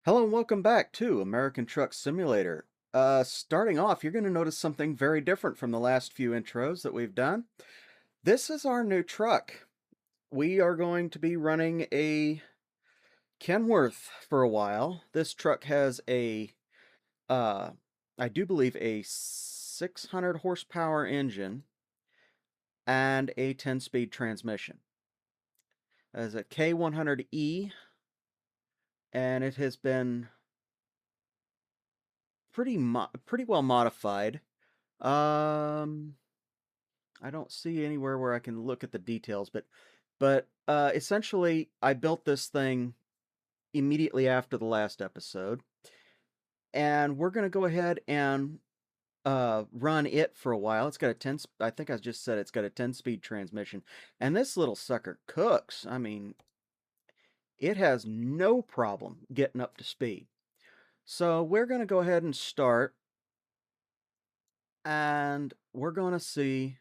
Hello and welcome back to American Truck Simulator. Starting off, you're going to notice something very different from the last few intros that we've done. This is our new truck. We are going to be running a Kenworth for a while. This truck has uh, I do believe a 600 horsepower engine and a 10-speed transmission. As a K100E, and it has been pretty well modified. Um, I don't see anywhere where I can look at the details, but essentially, I built this thing immediately after the last episode, and we're gonna go ahead and run it for a while. It's got a I think I just said it's got a 10-speed transmission, and this little sucker cooks. I mean, it has no problem getting up to speed. So we're gonna go ahead and start, and we're gonna see.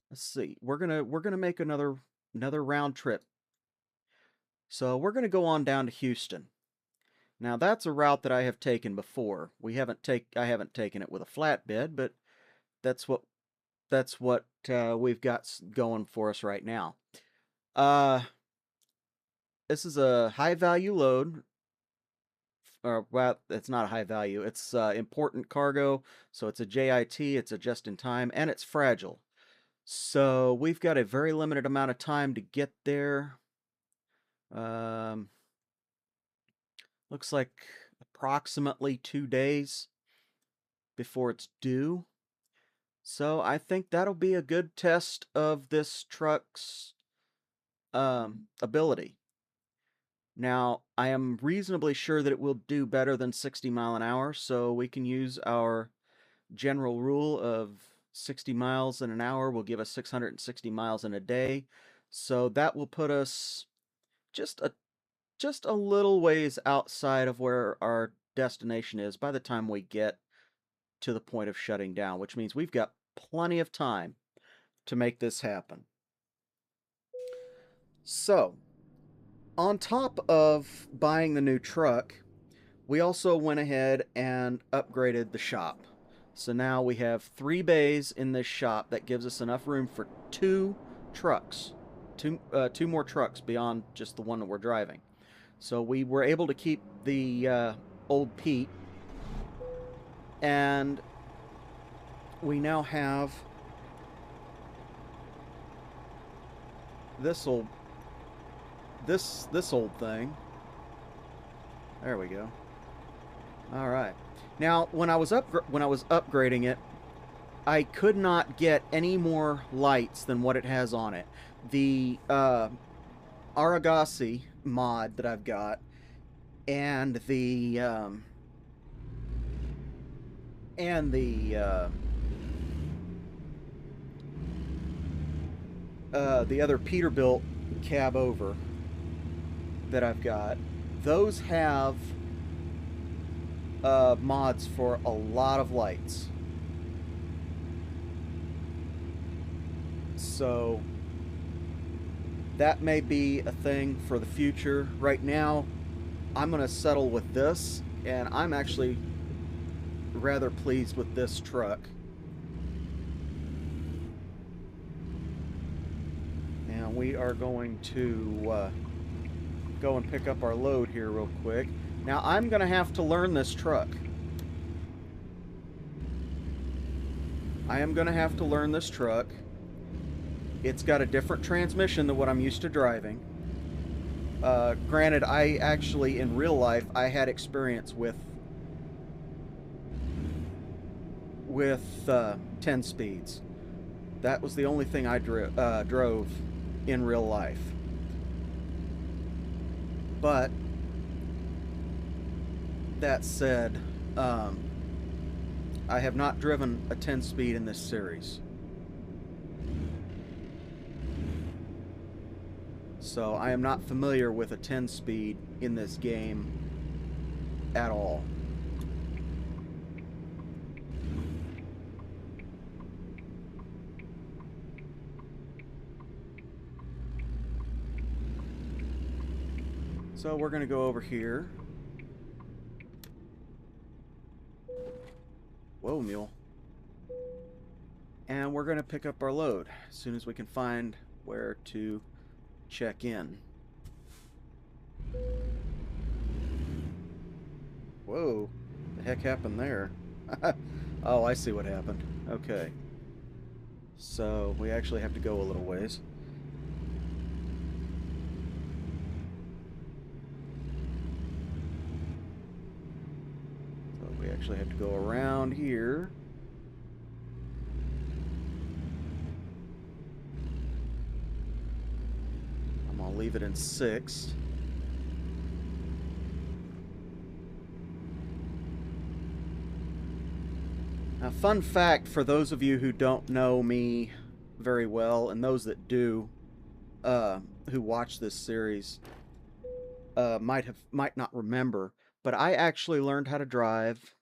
Let's see. We're gonna make another round trip. So we're gonna go on down to Houston. Now that's a route that I have taken before. I haven't taken it with a flatbed, but that's what we've got going for us right now. Uh, this is a high value load. Or well, it's not a high value. It's important cargo, so it's a JIT. It's a just in time, and it's fragile. So we've got a very limited amount of time to get there. Um, Looks like approximately 2 days before it's due. So I think that'll be a good test of this truck's ability. Now, I am reasonably sure that it will do better than 60 mile an hour, so we can use our general rule of 60 miles in an hour will give us 660 miles in a day. So that will put us just a just a little ways outside of where our destination is by the time we get to the point of shutting down, which means we've got plenty of time to make this happen. So, on top of buying the new truck, we also went ahead and upgraded the shop. So now we have 3 bays in this shop that gives us enough room for two trucks, two more trucks beyond just the one that we're driving. So we were able to keep the old Pete, and we now have this old this old thing. There we go. All right. Now, when I was upgrading it, I could not get any more lights than what it has on it. The Aragasi mod that I've got, and the other Peterbilt cab over that I've got, those have mods for a lot of lights. So that may be a thing for the future. Right now, I'm going to settle with this, and I'm actually rather pleased with this truck. And we are going to go and pick up our load here real quick. Now, I'm going to have to learn this truck. I am going to have to learn this truck. It's got a different transmission than what I'm used to driving. Granted, I actually, in real life, I had experience with 10 speeds. That was the only thing I drove in real life. But that said, I have not driven a 10 speed in this series. So I am not familiar with a 10 speed in this game at all. So we're going to go over here Whoa, mule. And we're going to pick up our load as soon as we can find where to check in. Whoa, the heck happened there? Oh, I see what happened. Okay. So we actually have to go a little ways. So we actually have to go around here. I'm gonna leave it in 6. Now, fun fact for those of you who don't know me very well, and those that do, who watch this series, might not remember, but I actually learned how to drive.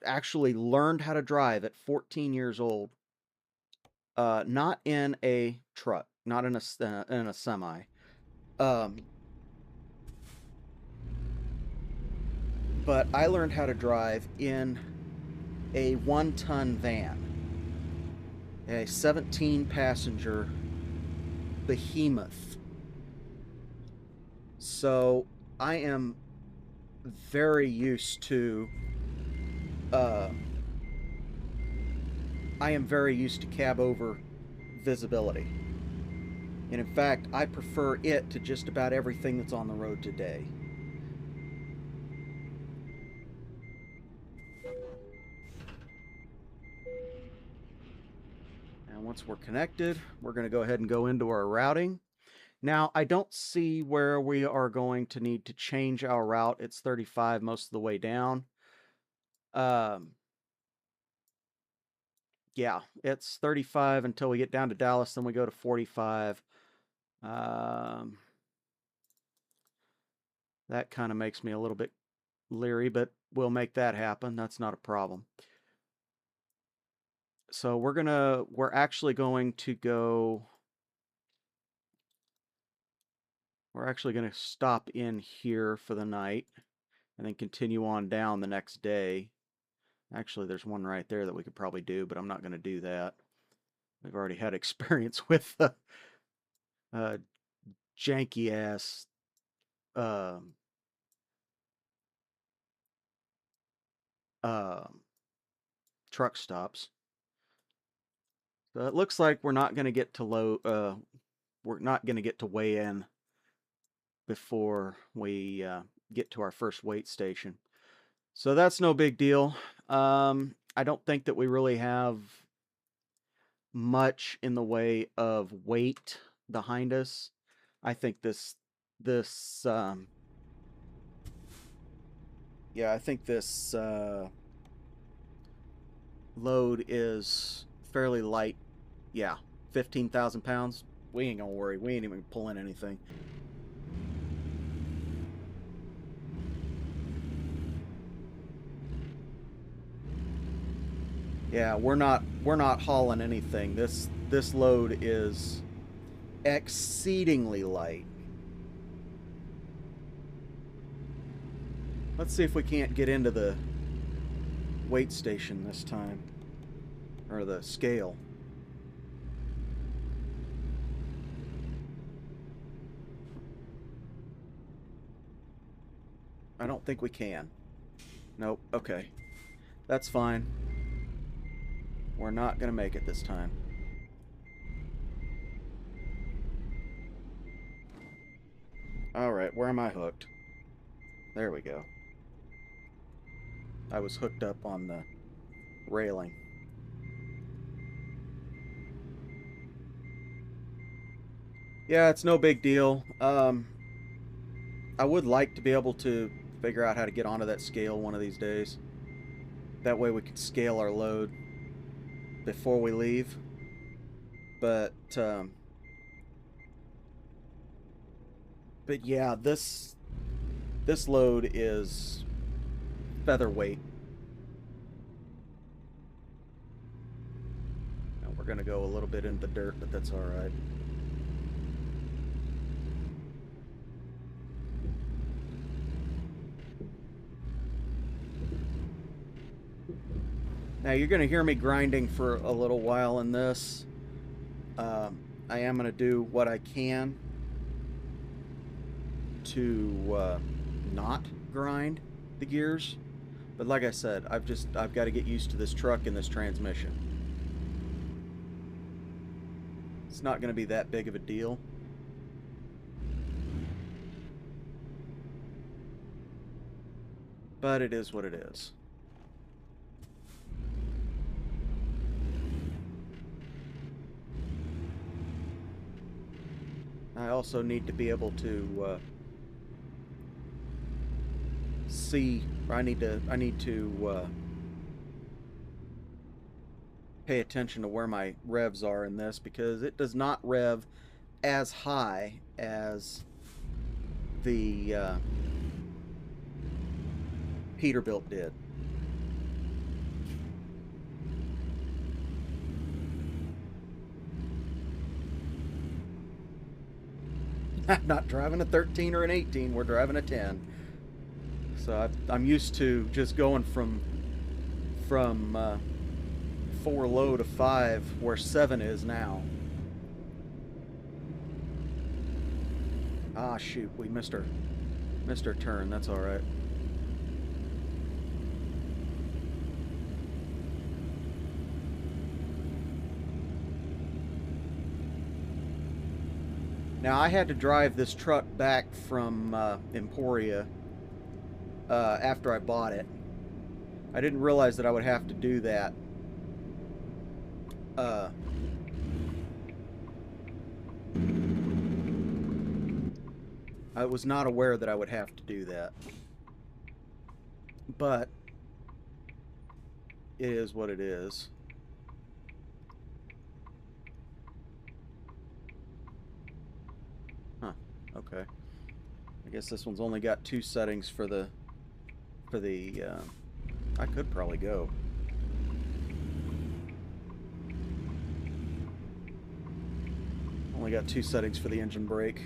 Actually learned how to drive at 14 years old. Not in a truck, not in a semi. But I learned how to drive in a 1-ton van, a 17-passenger behemoth. So I am very used to cab over visibility. And in fact, I prefer it to just about everything that's on the road today. And once we're connected, we're going to go ahead and go into our routing. Now, I don't see where we are going to need to change our route. It's 35 most of the way down. Yeah, it's 35 until we get down to Dallas, then we go to 45. That kind of makes me a little bit leery, but we'll make that happen. That's not a problem. So we're actually going to stop in here for the night and then continue on down the next day. Actually, there's one right there that we could probably do, but I'm not going to do that. We've already had experience with the janky ass truck stops. So it looks like we're not going to get to we're not going to get to weigh in before we get to our first weight station. So that's no big deal. I don't think that we really have much in the way of weight behind us. I think this load is fairly light. Yeah, 15,000 pounds. We ain't gonna worry. We ain't even pulling anything. Yeah, we're not hauling anything. This load is exceedingly light. Let's see if we can't get into the weight station this time, or the scale. I don't think we can. Nope. Okay, that's fine. We're not gonna make it this time. Alright, where am I hooked? There we go. I was hooked up on the railing. Yeah, it's no big deal. I would like to be able to figure out how to get onto that scale one of these days. That way we could scale our load before we leave. But yeah, this load is featherweight. Now we're gonna go a little bit into the dirt, but that's all right. Now you're going to hear me grinding for a little while in this. I am going to do what I can to not grind the gears. But like I said, I've got to get used to this truck and this transmission. It's not going to be that big of a deal. But it is what it is. I also need to be able to see. I need to pay attention to where my revs are in this, because it does not rev as high as the Peterbilt did. I'm not driving a 13 or an 18, we're driving a 10. So I'm used to just going from 4 low to 5, where 7 is now. Ah, shoot, we missed our turn. That's all right. Now, I had to drive this truck back from Emporia after I bought it. I didn't realize that I would have to do that. I was not aware that I would have to do that. But it is what it is. Huh, okay. I guess this one's only got 2 settings for the I could probably go. Only got 2 settings for the engine brake.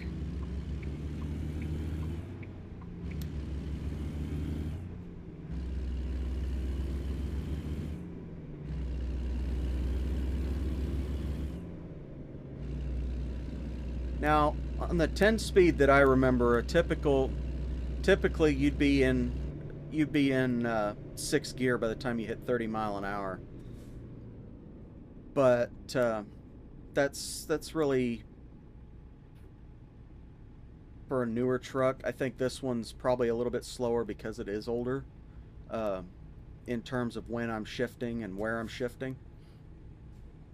Now, on the 10 speed that I remember, typically you'd be in 6th gear by the time you hit 30 mile an hour. But that's really for a newer truck. I think this one's probably a little bit slower because it is older, in terms of when I'm shifting and where I'm shifting.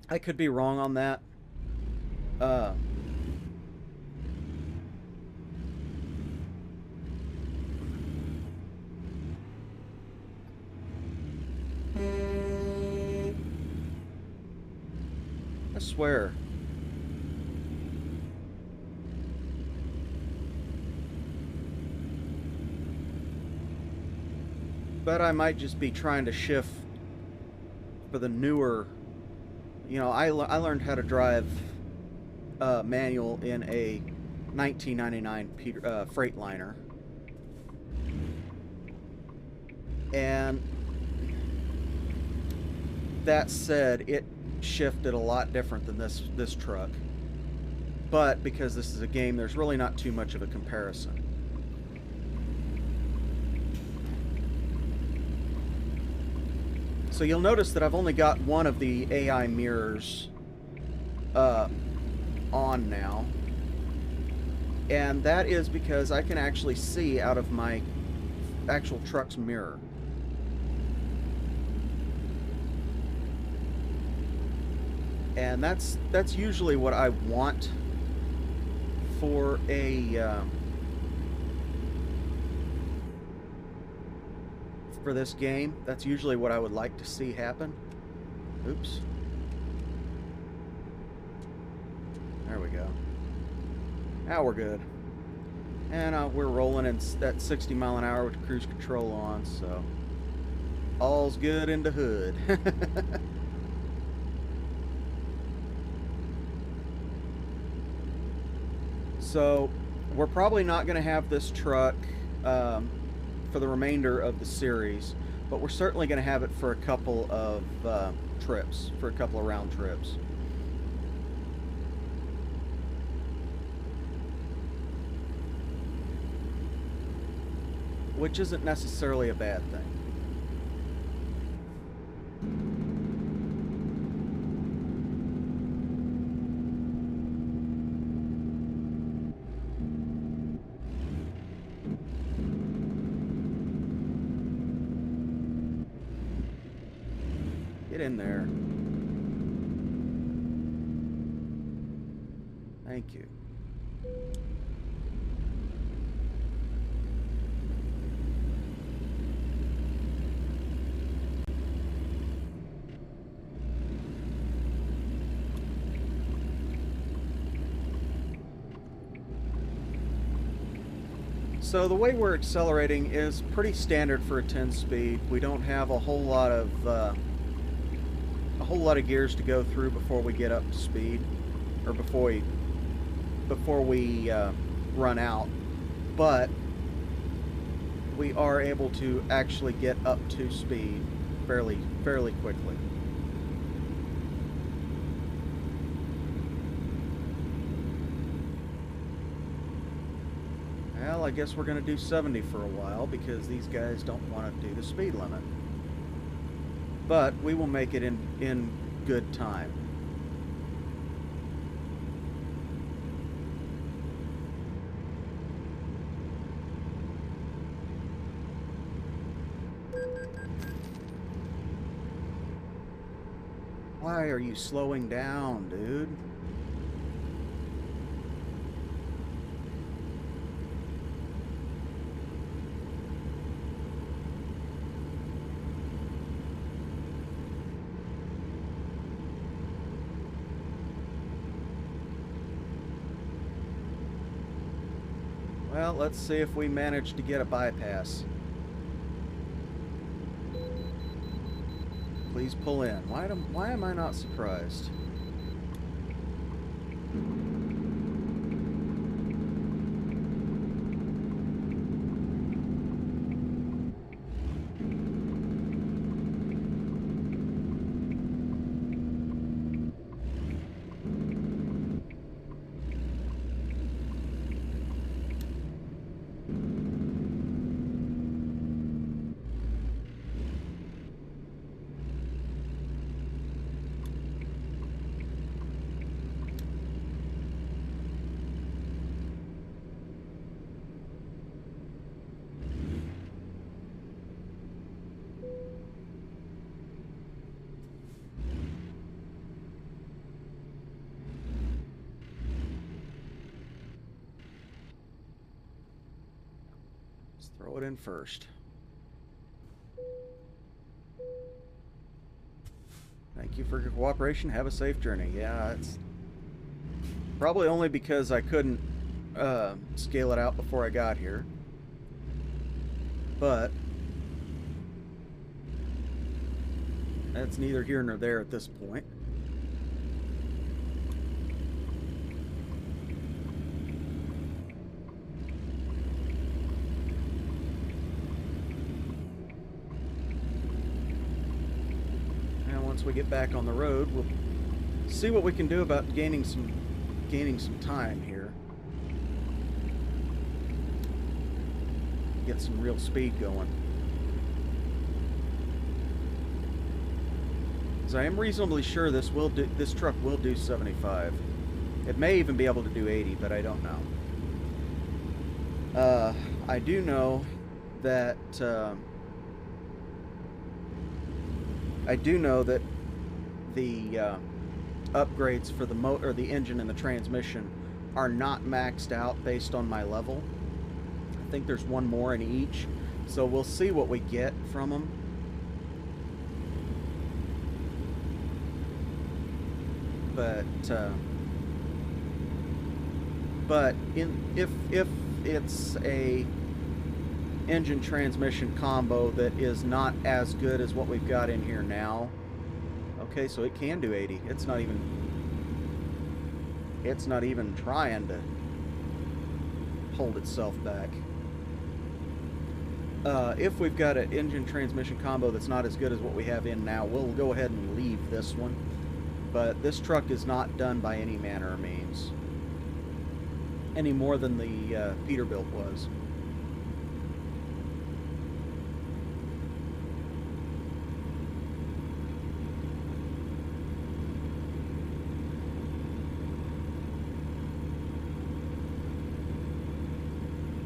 I could be wrong on that. I swear. But I might just be trying to shift for the newer. You know, I learned how to drive manual in a 1999 Freightliner. And that said, it shifted a lot different than this truck. But because this is a game, there's really not too much of a comparison. So you'll notice that I've only got one of the AI mirrors on now. And that is because I can actually see out of my actual truck's mirror. And that's usually what I want for a for this game. That's usually what I would like to see happen. Oops. There we go. Now we're good. And we're rolling at 60 mile an hour with cruise control on, so all's good in the hood. So we're probably not going to have this truck for the remainder of the series, but we're certainly going to have it for a couple of trips, for a couple of round trips. Which isn't necessarily a bad thing. Get in there. Thank you. So the way we're accelerating is pretty standard for a 10 speed. We don't have a whole lot of gears to go through before we get up to speed, or before we run out. But we are able to actually get up to speed fairly quickly. Well, I guess we're going to do 70 for a while because these guys don't want to do the speed limit. But we will make it in good time. Why are you slowing down, dude? Well, let's see if we manage to get a bypass. Please pull in. Why am I not surprised? Throw it in first. Thank you for your cooperation. Have a safe journey. Yeah, it's probably only because I couldn't scale it out before I got here. But that's neither here nor there at this point. Once we get back on the road, we'll see what we can do about gaining some time here. Get some real speed going. Because I am reasonably sure this truck will do 75. It may even be able to do 80, but I don't know. I do know that the upgrades for the motor, the engine, and the transmission are not maxed out based on my level. I think there's one more in each, so we'll see what we get from them. But if it's a engine transmission combo that is not as good as what we've got in here now. Okay, so it can do 80. It's not even trying to hold itself back. If we've got an engine transmission combo that's not as good as what we have in now, we'll go ahead and leave this one. But this truck is not done by any manner or means, any more than the Peterbilt was.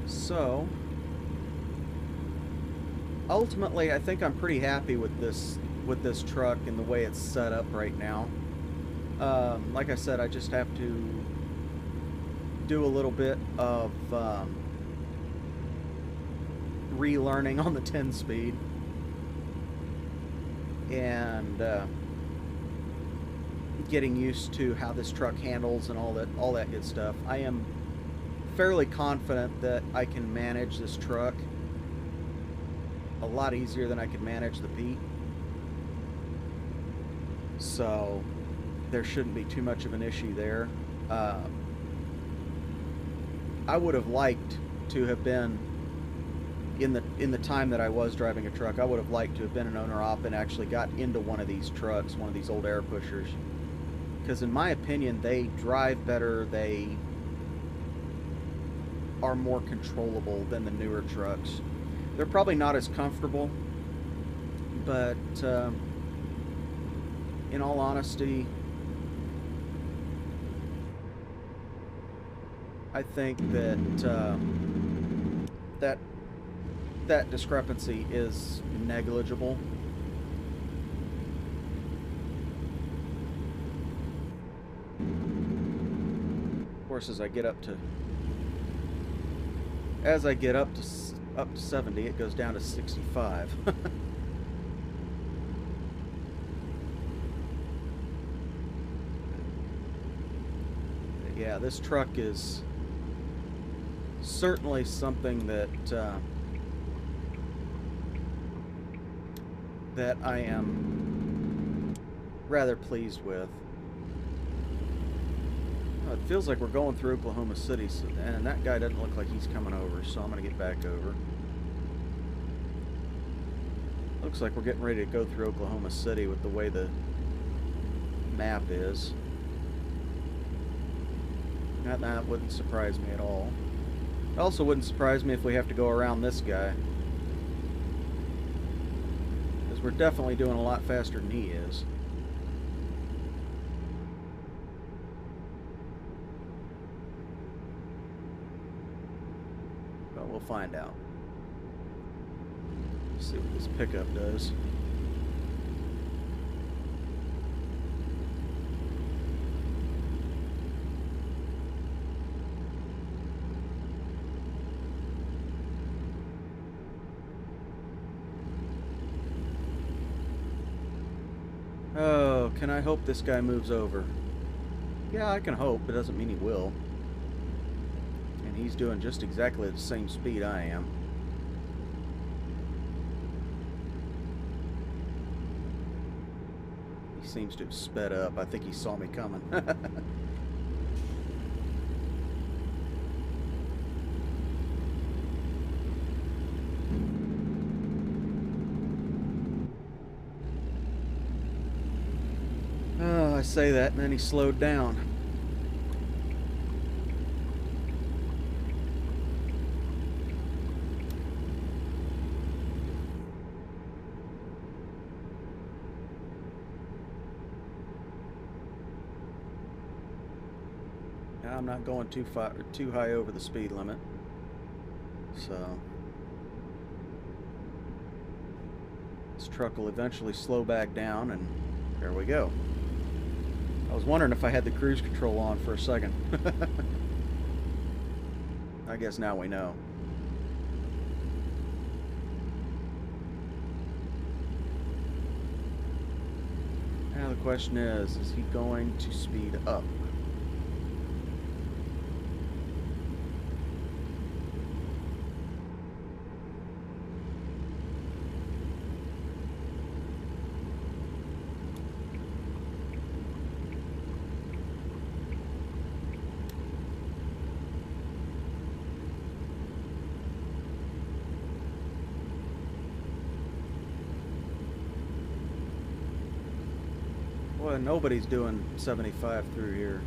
So, ultimately, I think I'm pretty happy with this truck and the way it's set up right now. Like I said, I just have to do a little bit of relearning on the 10-speed and getting used to how this truck handles and all that good stuff. I am fairly confident that I can manage this truck a lot easier than I could manage the Pete. So there shouldn't be too much of an issue there. I would have liked to have been in the time that I was driving a truck. I would have liked to have been an owner-op and actually got into one of these trucks, one of these old air pushers, because in my opinion they drive better. They are more controllable than the newer trucks. They're probably not as comfortable, but in all honesty, I think that that discrepancy is negligible. Of course, as I get up to 70, it goes down to 65. Yeah, this truck is certainly something that that I am rather pleased with. It feels like we're going through Oklahoma City, and that guy doesn't look like he's coming over, so I'm going to get back over. Looks like we're getting ready to go through Oklahoma City with the way the map is. That wouldn't surprise me at all. It also wouldn't surprise me if we have to go around this guy, because we're definitely doing a lot faster than he is. But we'll find out. Let's see what this pickup does. Oh, can I hope this guy moves over? Yeah, I can hope. It doesn't mean he will. And he's doing just exactly the same speed I am. He seems to have sped up. I think he saw me coming. Oh, I say that, and then he slowed down. Now I'm not going too high over the speed limit, so this truck will eventually slow back down, and there we go. I was wondering if I had the cruise control on for a second. I guess now we know. Now the question is he going to speed up? Boy, nobody's doing 75 through here.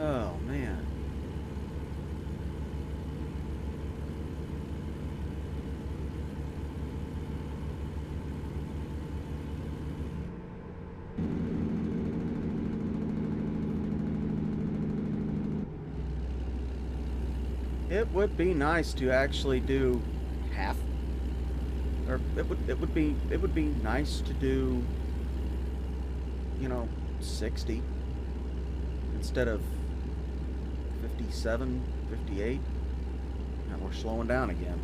Oh, man. It would be nice to actually do half, or it would be nice to do, you know, 60 instead of 57, 58. And we're slowing down again.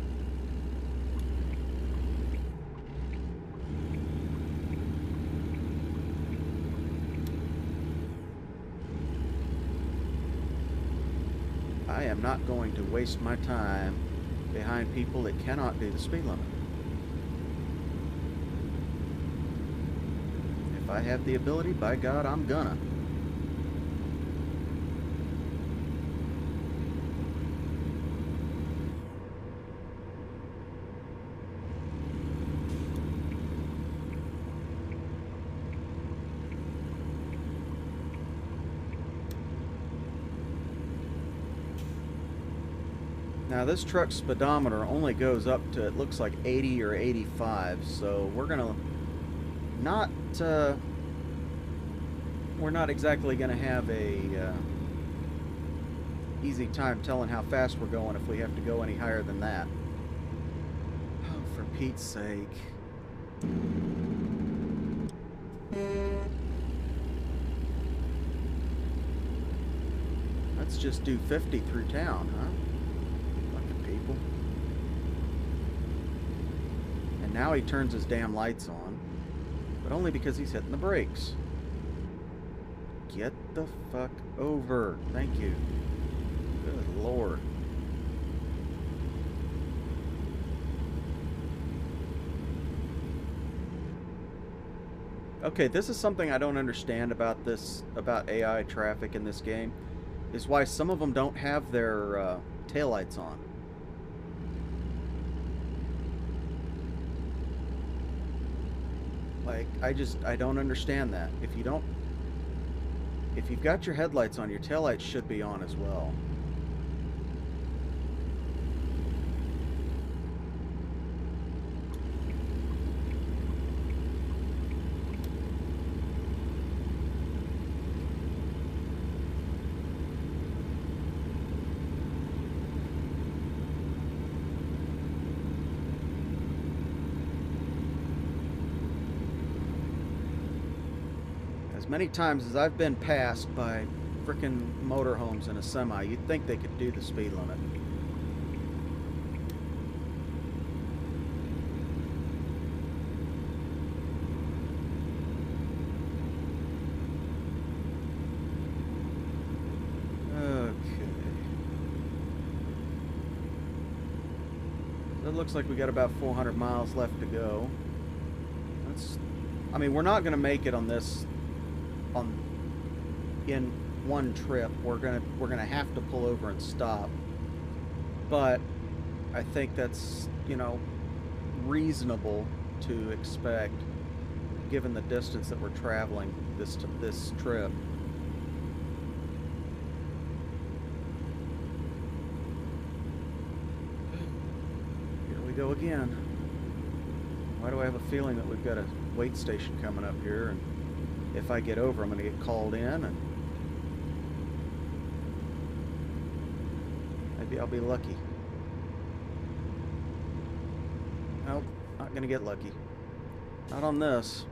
I am not going to waste my time behind people that cannot do the speed limit. If I have the ability, by God, I'm gonna. Now this truck's speedometer only goes up to, it looks like 80 or 85, so we're gonna not, we're not exactly gonna have a easy time telling how fast we're going if we have to go any higher than that. Oh, for Pete's sake. Let's just do 50 through town, huh? People. And now he turns his damn lights on, but only because he's hitting the brakes. Get the fuck over. Thank you. Good Lord. Okay, this is something I don't understand about this, about AI traffic in this game, is why some of them don't have their taillights on. Like, I don't understand that. If you've got your headlights on, your taillights should be on as well. As many times as I've been passed by frickin' motorhomes in a semi, you'd think they could do the speed limit. Okay. So it looks like we got about 400 miles left to go. I mean, we're not going to make it on this in one trip. We're gonna have to pull over and stop, but I think that's, you know, reasonable to expect given the distance that we're traveling this trip. Here we go again. Why do I have a feeling that we've got a wait station coming up here, and if I get over, I'm going to get called in, and maybe I'll be lucky. Nope, not going to get lucky. Not on this.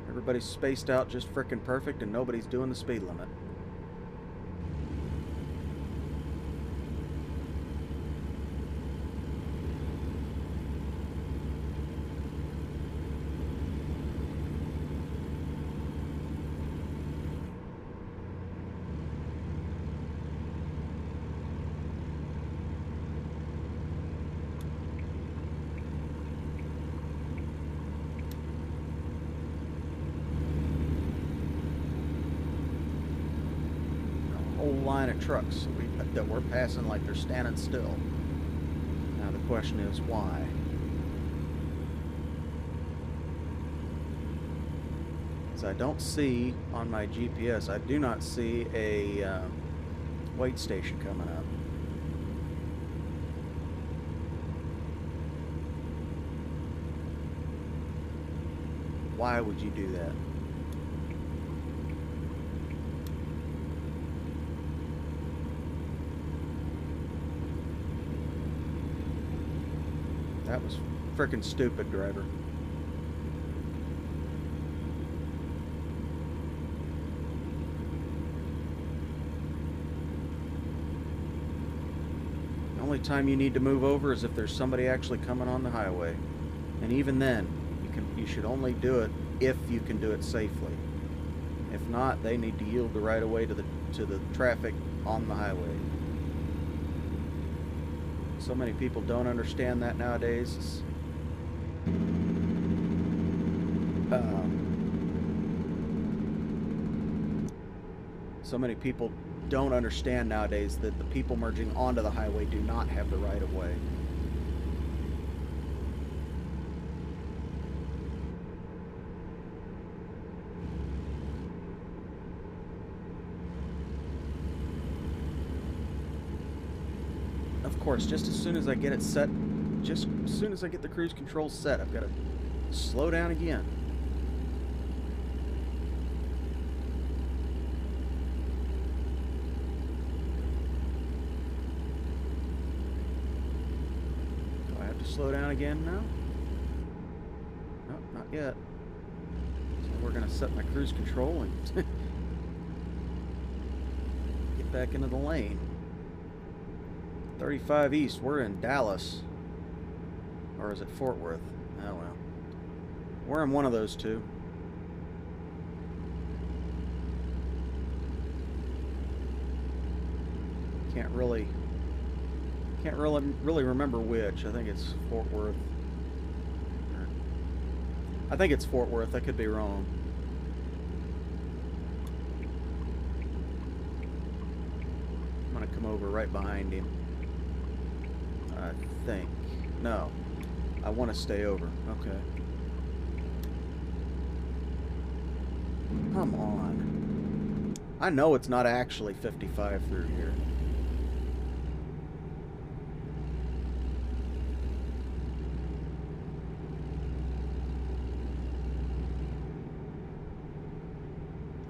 Everybody's spaced out just frickin' perfect, and nobody's doing the speed limit. Line of trucks that we're passing like they're standing still. Now the question is why? Because I don't see on my GPS, I do not see a wait station coming up. Why would you do that? That was frickin' stupid, driver. The only time you need to move over is if there's somebody actually coming on the highway. And even then, you should only do it if you can do it safely. If not, they need to yield the right of way to the traffic on the highway. So many people don't understand that nowadays. So many people don't understand nowadays that the people merging onto the highway do not have the right of way. Of course, just as soon as I get it set, just as soon as I get the cruise control set, I've got to slow down again. Do I have to slow down again now? No, not yet. So we're going to set my cruise control and get back into the lane. 35 East, we're in Dallas. Or is it Fort Worth? Oh well. We're in one of those two. Can't really remember which. I think it's Fort Worth. I think it's Fort Worth. I could be wrong. I'm gonna come over right behind him. I think. No. I want to stay over. Okay. Come on. I know it's not actually 55 through here.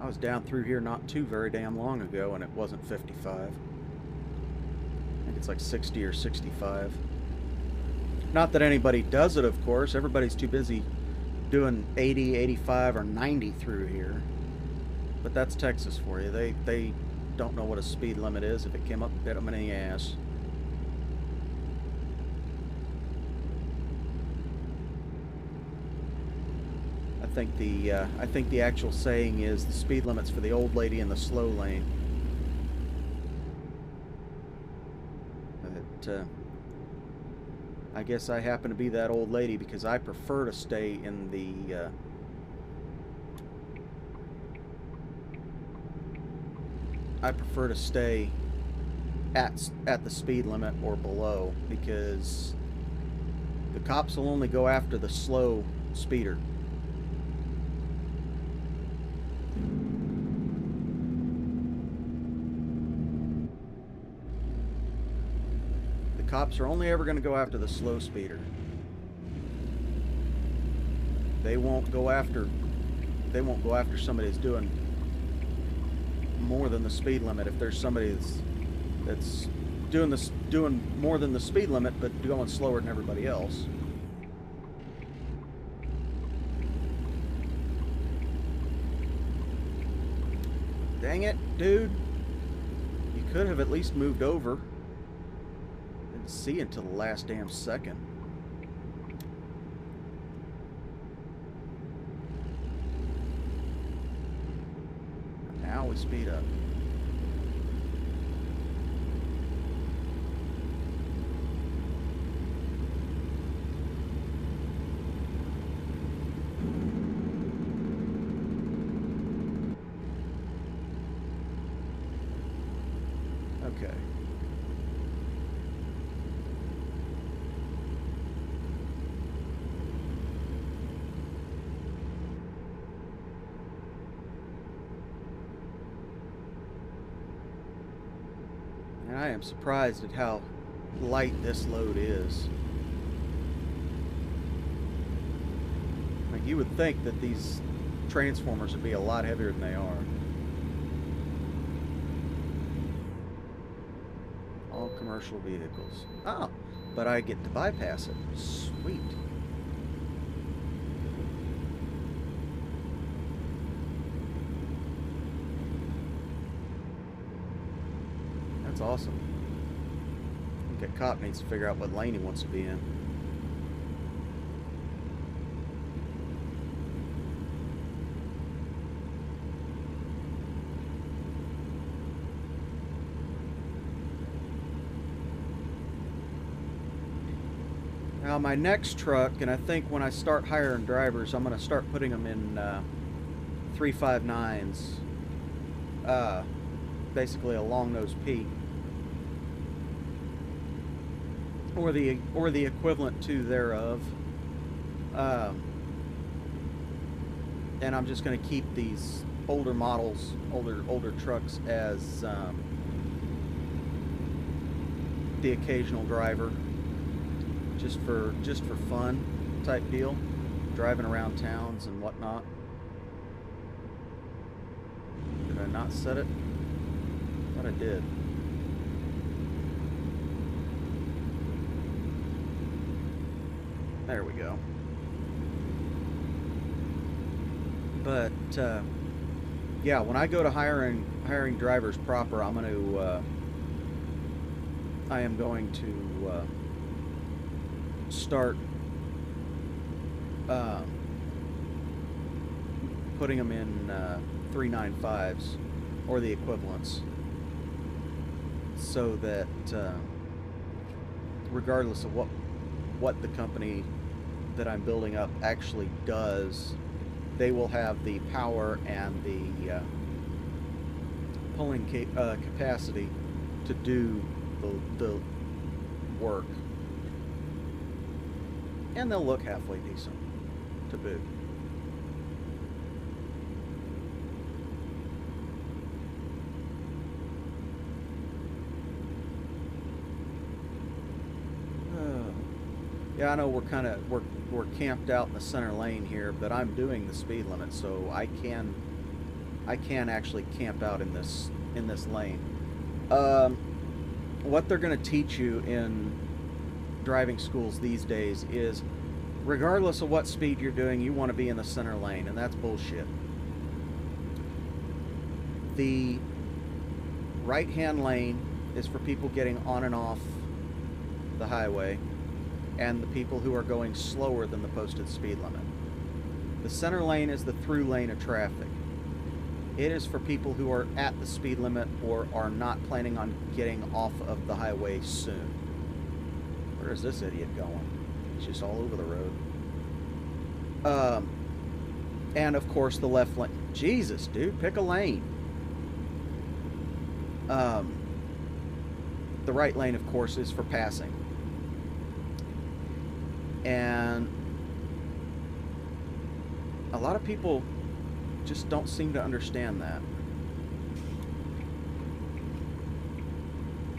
I was down through here not too very damn long ago and it wasn't 55. I think it's like 60 or 65. Not that anybody does it, of course. Everybody's too busy doing 80, 85, or 90 through here. But that's Texas for you. They don't know what a speed limit is. If it came up, bit them in the ass. I think the actual saying is the speed limit's for the old lady in the slow lane. But I guess I happen to be that old lady because I prefer to stay in the I prefer to stay at the speed limit or below, because the cops will only go after the slow speeder. The cops are only ever going to go after the slow speeder. They won't go after somebody that's doing more than the speed limit. If there's somebody that's doing more than the speed limit but going slower than everybody else. Dang it, dude. You could have at least moved over. Didn't see until the last damn second. Now we speed up. Okay. am surprised at how light this load is. Like, you would think that these transformers would be a lot heavier than they are. All commercial vehicles. Oh, but I get to bypass it. Sweet. That's awesome. I think a cop needs to figure out what lane he wants to be in. Now my next truck, and I think when I start hiring drivers, I'm going to start putting them in 359s, basically a long-nose P, or the equivalent to thereof. And I'm just going to keep these older models, older trucks as the occasional driver. Just for fun type deal, driving around towns and whatnot. Did I not set it? I thought I did. There we go. But yeah, when I go to hiring drivers proper, I am going to start putting them in 395s or the equivalents, so that regardless of what the company that I'm building up actually does, they will have the power and the pulling capacity to do the work. And they'll look halfway decent to boot. Yeah, I know we're camped out in the center lane here, but I'm doing the speed limit, so I can actually camp out in this lane. What they're going to teach you in driving schools these days is, regardless of what speed you're doing, you want to be in the center lane, and that's bullshit. The right-hand lane is for people getting on and off the highway, and the people who are going slower than the posted speed limit. The center lane is the through lane of traffic. It is for people who are at the speed limit or are not planning on getting off of the highway soon. Where is this idiot going? He's just all over the road. And of course the left lane. Jesus, dude, pick a lane. The right lane, of course, is for passing. And a lot of people just don't seem to understand that.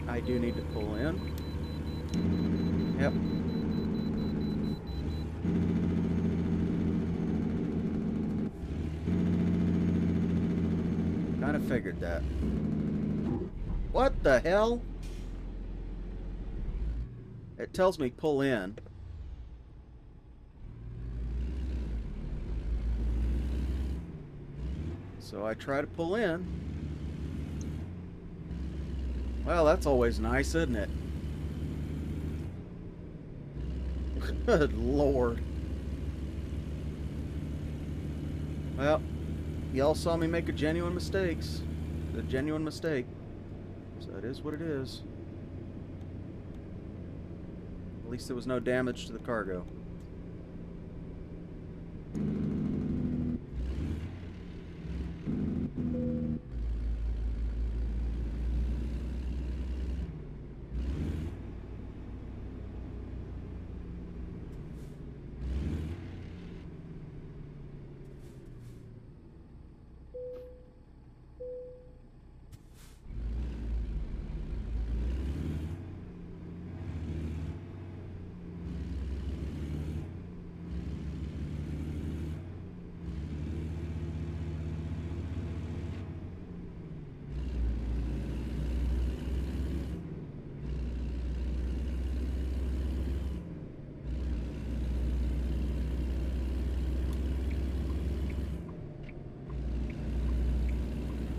I do need to pull in. Yep. Kind of figured that. What the hell? It tells me pull in. So I try to pull in. Well, that's always nice, isn't it? Good Lord. Well, y'all saw me make a genuine mistake. So it is what it is. At least there was no damage to the cargo.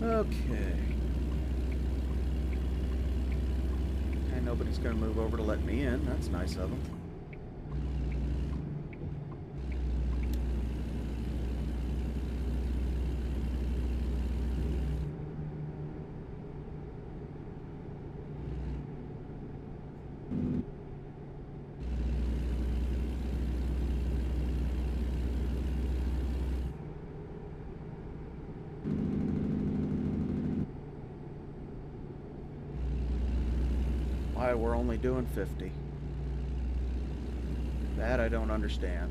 Okay. And nobody's going to move over to let me in. That's nice of them. Why we're only doing 50. That I don't understand.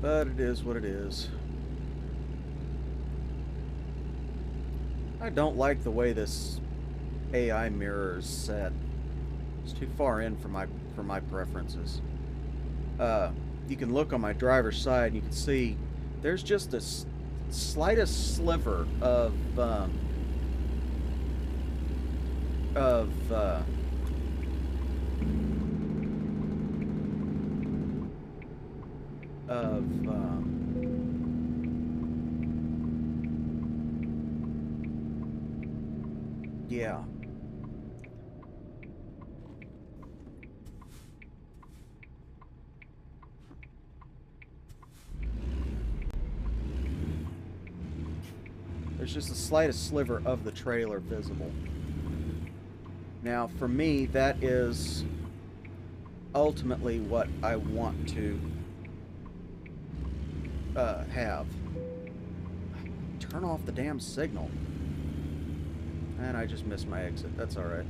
But it is what it is. I don't like the way this AI mirror is set. It's too far in for my preferences. You can look on my driver's side and you can see there's just this slightest sliver of yeah. There's just the slightest sliver of the trailer visible. Now, for me, that is ultimately what I want to have. Turn off the damn signal. And I just missed my exit. That's alright.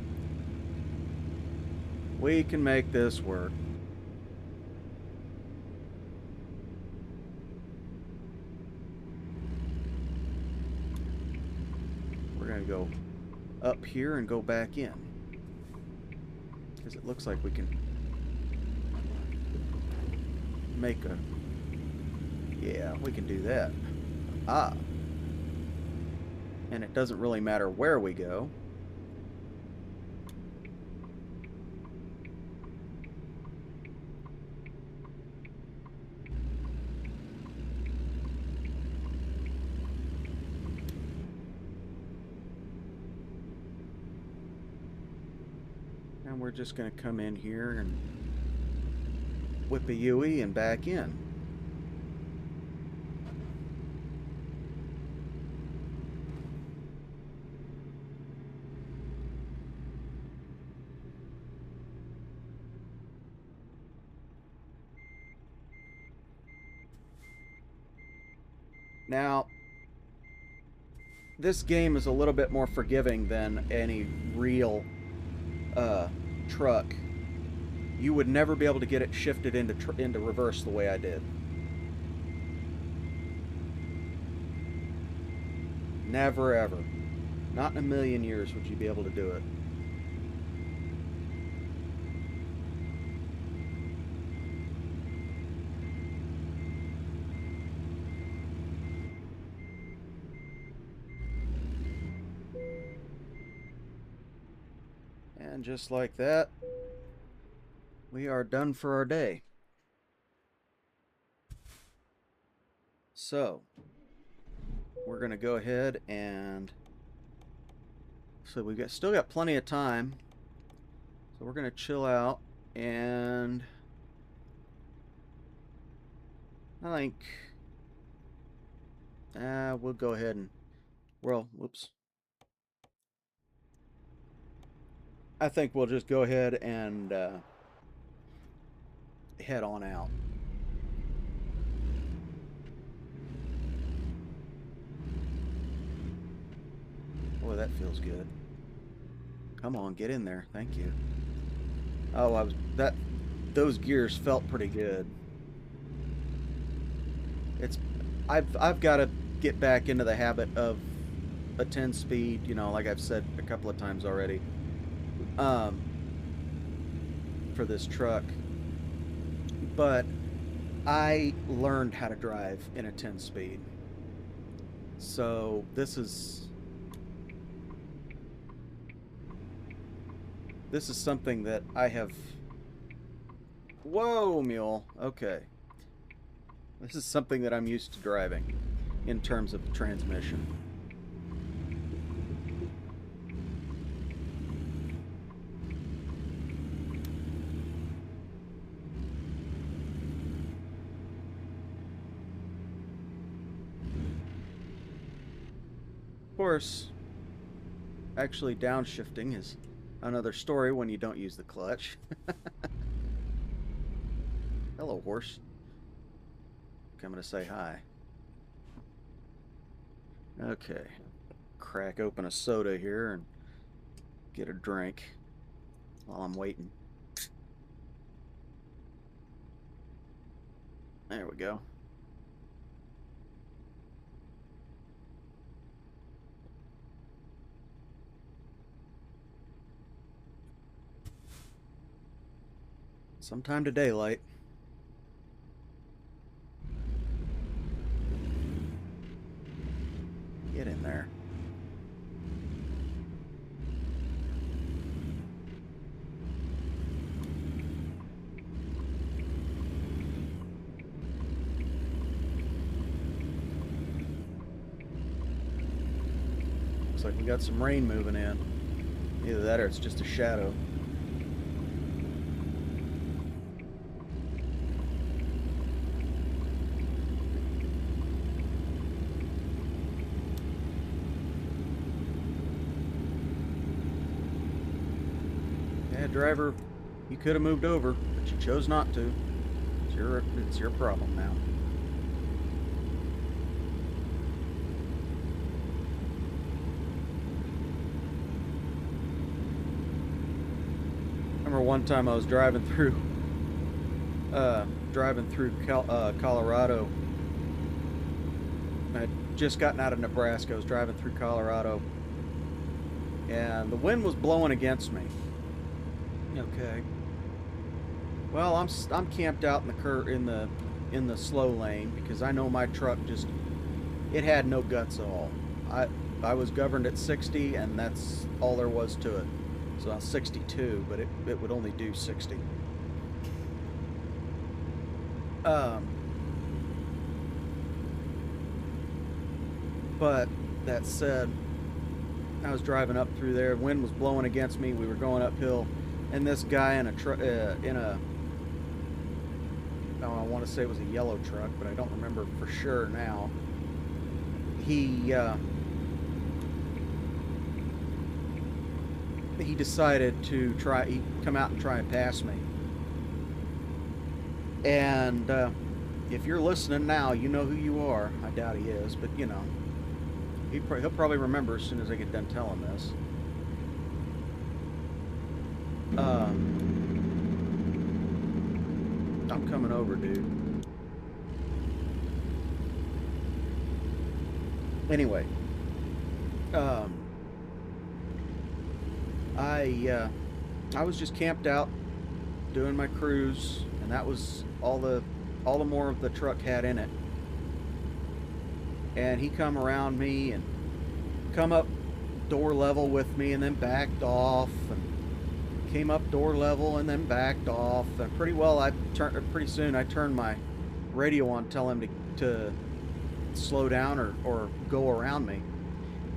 We can make this work. We're going to go up here and go back in. Because it looks like we can make a... Yeah, we can do that. Ah. And it doesn't really matter where we go. And we're just going to come in here and whip a UE and back in. Now, this game is a little bit more forgiving than any real truck. You would never be able to get it shifted into reverse the way I did. Never ever. Not in a million years would you be able to do it. And just like that, we are done for our day. So, we're going to go ahead and... So we've still got plenty of time. So we're going to chill out and... I think... we'll go ahead and... Well, whoops. I think we'll just go ahead and head on out. Boy, that feels good. Come on, get in there. Thank you. Oh, those gears felt pretty good. I've got to get back into the habit of a 10 speed, you know, like I've said a couple of times already. For this truck. But I learned how to drive in a 10 speed. So this is something that I have... Whoa, mule. Okay. This is something that I'm used to driving in terms of the transmission. Of course, actually downshifting is another story when you don't use the clutch. Hello, horse. Coming to say hi. Okay. Crack open a soda here and get a drink while I'm waiting. There we go. Sometime to daylight. Get in there. Looks like we got some rain moving in. Either that or it's just a shadow. Yeah, driver, you could have moved over, but you chose not to. It's your problem now. I remember one time I was driving through Colorado. I had just gotten out of Nebraska. I was driving through Colorado, and the wind was blowing against me. Okay. Well, I'm camped out in the slow lane because I know my truck it had no guts at all. I was governed at 60, and that's all there was to it. So I was 62, but it would only do 60. But that said, I was driving up through there. Wind was blowing against me. We were going uphill, and this guy in a I want to say it was a yellow truck, but I don't remember for sure now. He decided to come out and try and pass me. And if you're listening now, you know who you are. I doubt he is, but you know, he'll probably remember as soon as I get done telling this. I'm coming over, dude. Anyway, I was just camped out doing my cruise, and that was all the more of the truck had in it. And he come around me and come up door level with me, and then backed off, and came up door level and then backed off. And pretty soon I turned my radio on, tell him to slow down or go around me.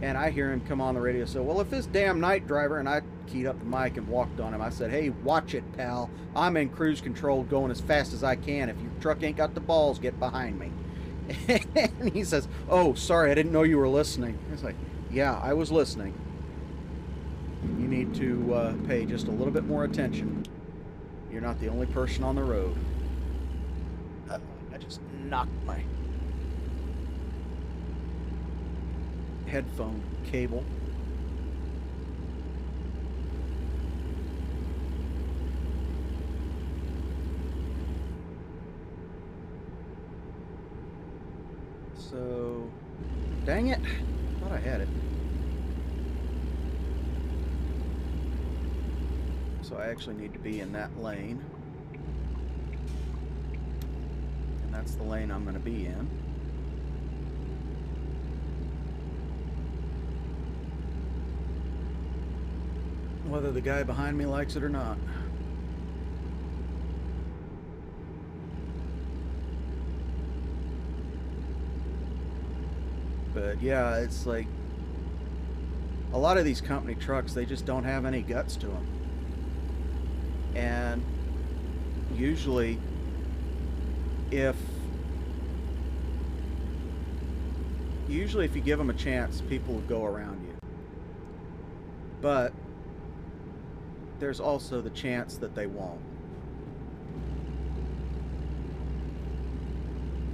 And I hear him come on the radio say, well, if this damn night driver, and I keyed up the mic and walked on him. I said, hey, watch it, pal. I'm in cruise control going as fast as I can. If your truck ain't got the balls, get behind me. And he says, oh, sorry, I didn't know you were listening. It's like, yeah, I was listening. You need to pay just a little bit more attention. You're not the only person on the road. I just knocked my headphone cable. So, dang it. Thought I had it. So I actually need to be in that lane. And that's the lane I'm going to be in. Whether the guy behind me likes it or not. But yeah, it's like a lot of these company trucks, they just don't have any guts to them. And usually if you give them a chance, people will go around you. But there's also the chance that they won't.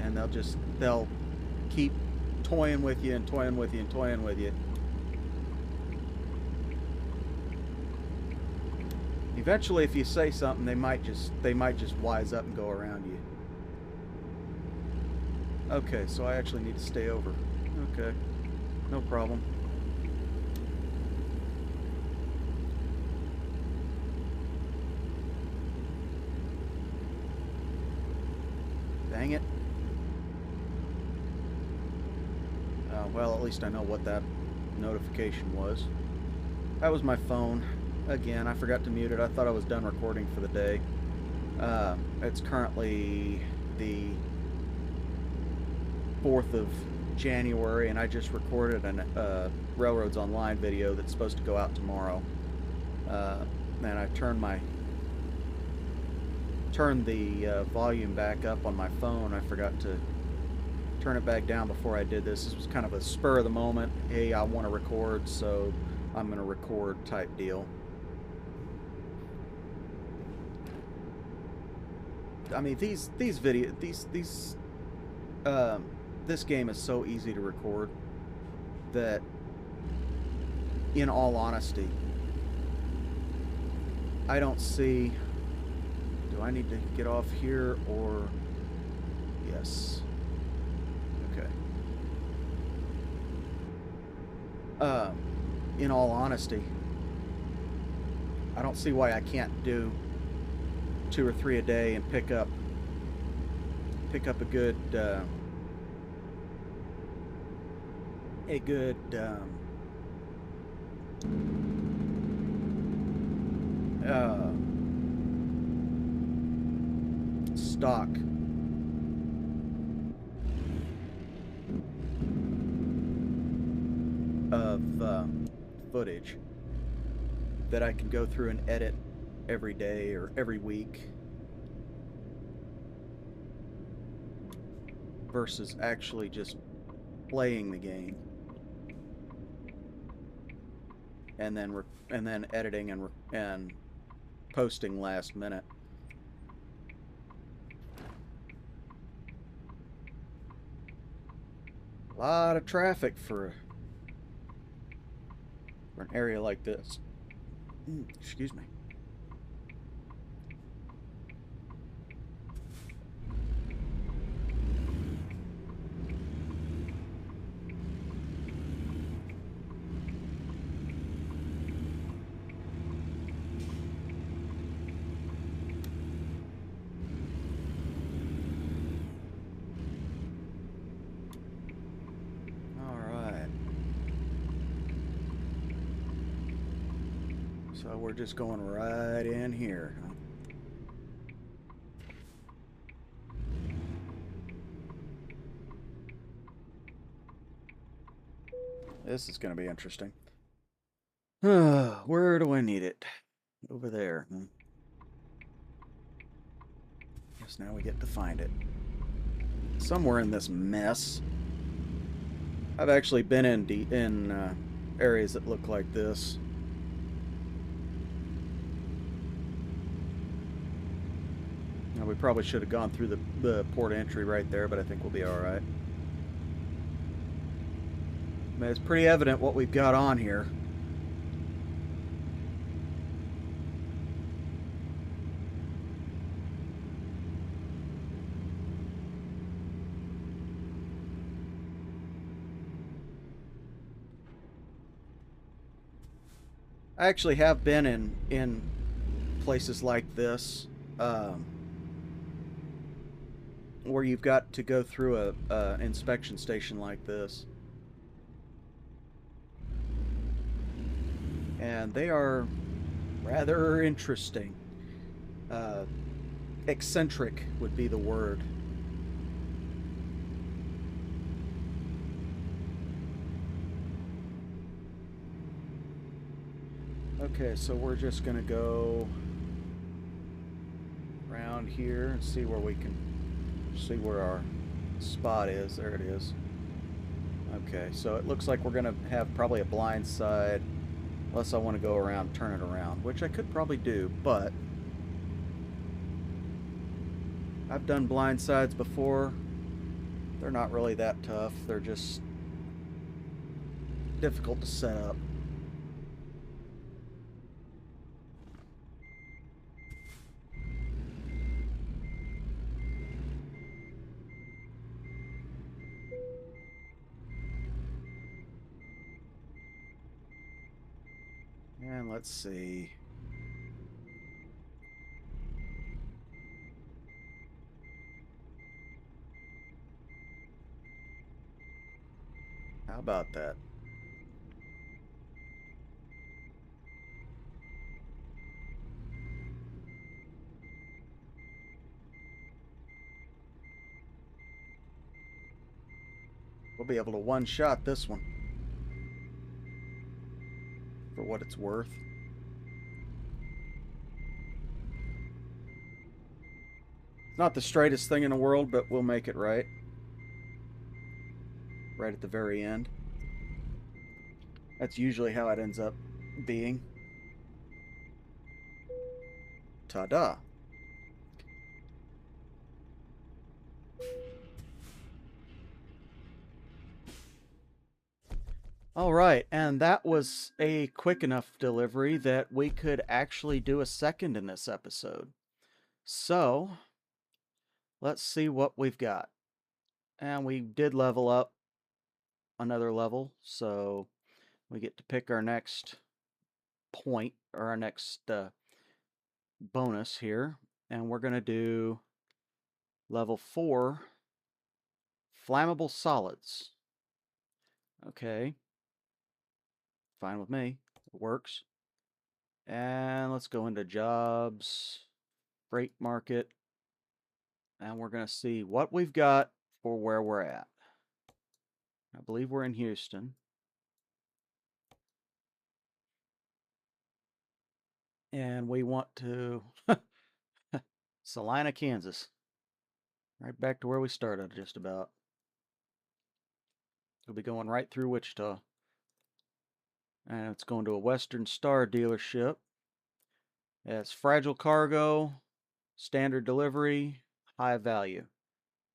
And they'll keep toying with you and toying with you and toying with you. Eventually, if you say something, they might just wise up and go around you. Okay, so I actually need to stay over. Okay, no problem. Dang it. Well, at least I know what that notification was. That was my phone. Again, I forgot to mute it. I thought I was done recording for the day. It's currently the 4th of January, and I just recorded a Railroads Online video that's supposed to go out tomorrow. And I turned the volume back up on my phone. I forgot to turn it back down before I did this. This was kind of a spur of the moment. Hey, I want to record, so I'm going to record type deal. I mean, this game is so easy to record that, in all honesty, I don't see. Do I need to get off here or? Yes. Okay. In all honesty, I don't see why I can't do 2 or 3 a day and pick up a good stock of footage that I can go through and edit every day or every week versus actually just playing the game and then editing and posting last minute. A lot of traffic for an area like this. Excuse me. So we're just going right in here. This is going to be interesting. Where do I need it? Over there. Guess now we get to find it. Somewhere in this mess. I've actually been in areas that look like this. Now, we probably should have gone through the port entry right there, but I think we'll be all right. I mean, it's pretty evident what we've got on here. I actually have been in places like this, where you've got to go through a inspection station like this, and they are rather interesting. Eccentric would be the word. Okay, so we're just gonna go around here and see where we can see where our spot is. There it is. Okay, so it looks like we're gonna have probably a blind side, unless I want to go around, turn it around, which I could probably do, but I've done blind sides before. They're not really that tough. They're just difficult to set up. And let's see. How about that? We'll be able to one-shot this one for what it's worth. It's not the straightest thing in the world, but we'll make it right. Right at the very end. That's usually how it ends up being. Ta-da! All right, and that was a quick enough delivery that we could actually do a second in this episode. So, let's see what we've got. And we did level up another level, so we get to pick our next point, or our next bonus here. And we're going to do level 4, flammable solids. Okay, fine with me. It works. And let's go into jobs, freight market, and we're going to see what we've got for where we're at. I believe we're in Houston. And we want to Salina, Kansas. Right back to where we started, just about. We'll be going right through Wichita. And it's going to a Western Star dealership. It's fragile cargo, standard delivery, high value.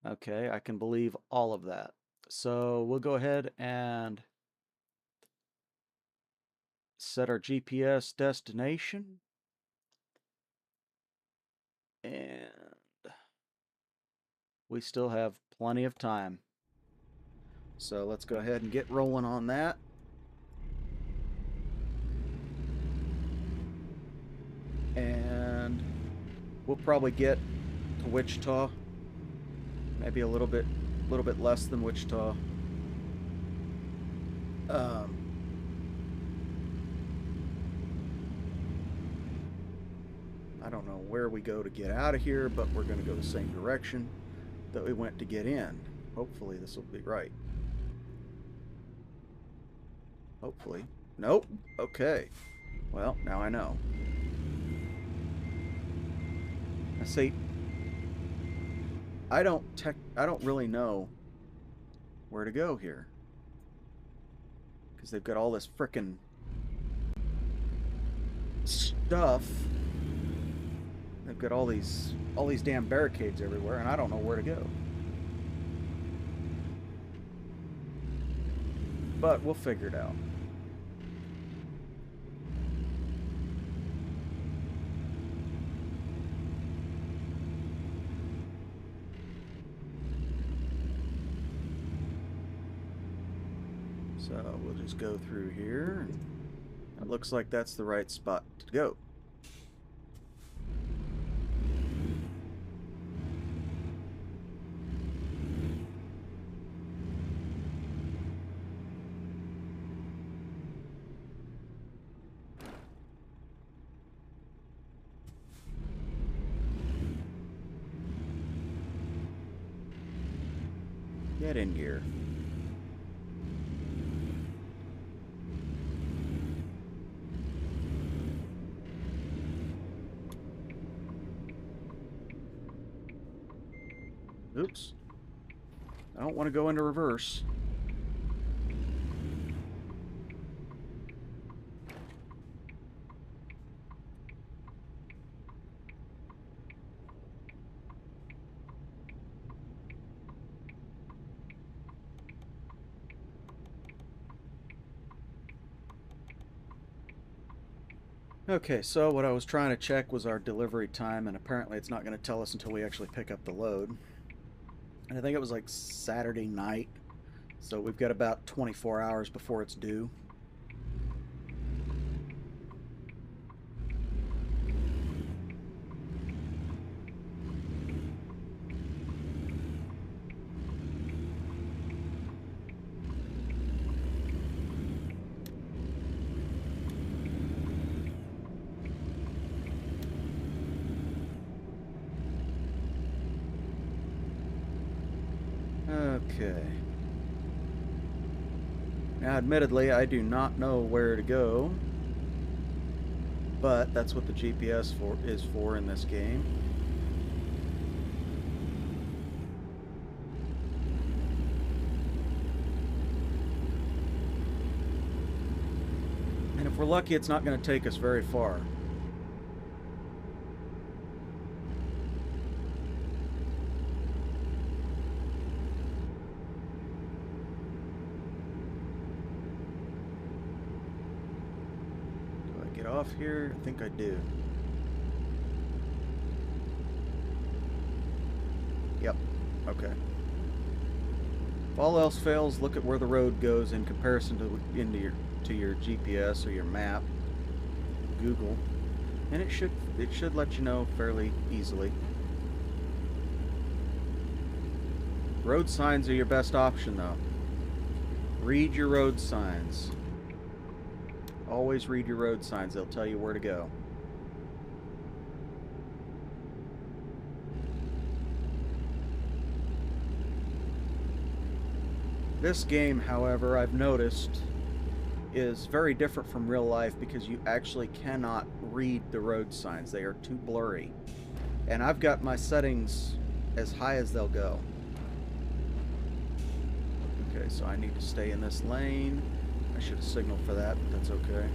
Okay, I can believe all of that. So we'll go ahead and set our GPS destination. And we still have plenty of time. So let's go ahead and get rolling on that. And we'll probably get to Wichita. Maybe a little bit less than Wichita. I don't know where we go to get out of here, but we're going to go the same direction that we went to get in. Hopefully this will be right. Hopefully. Nope. Okay. Well, now I know. I see. I don't really know where to go here, because they've got all this frickin' stuff. They've got all these damn barricades everywhere, and I don't know where to go. But we'll figure it out. So we'll just go through here. It looks like that's the right spot to go. Get in gear. Oops. I don't want to go into reverse. Okay, so what I was trying to check was our delivery time, and apparently it's not going to tell us until we actually pick up the load. And I think it was like Saturday night, so we've got about 24 hours before it's due. Okay. Now, admittedly, I do not know where to go, but that's what the GPS is for in this game. And if we're lucky, it's not going to take us very far. Get off here? I think I do. Yep. Okay. If all else fails, look at where the road goes in comparison to your GPS or your map, Google, and it should let you know fairly easily. Road signs are your best option, though. Read your road signs. Always read your road signs. They'll tell you where to go. This game, however, I've noticed, is very different from real life because you actually cannot read the road signs. They are too blurry. And I've got my settings as high as they'll go. Okay, so I need to stay in this lane. I should have signaled for that, but that's okay.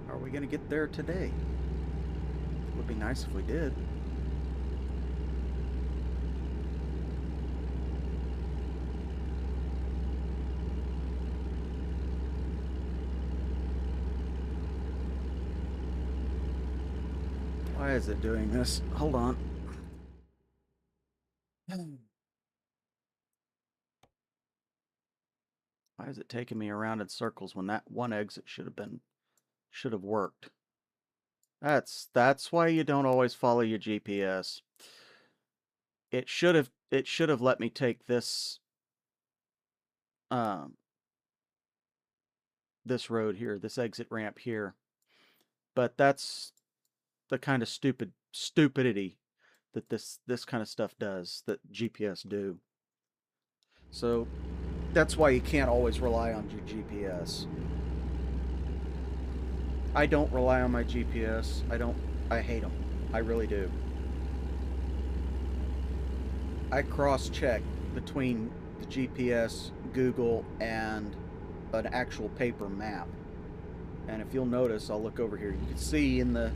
Are we going to get there today? It would be nice if we did. Why is it doing this? Hold on. Why is it taking me around in circles when that one exit should have worked? That's why you don't always follow your GPS. It should have let me take this this road here, this exit ramp here. But that's the kind of stupidity that this kind of stuff does, that GPS do. So that's why you can't always rely on your GPS. I don't rely on my GPS. I hate them. I really do. I cross-check between the GPS, Google, and an actual paper map. And if you'll notice, I'll look over here. You can see in the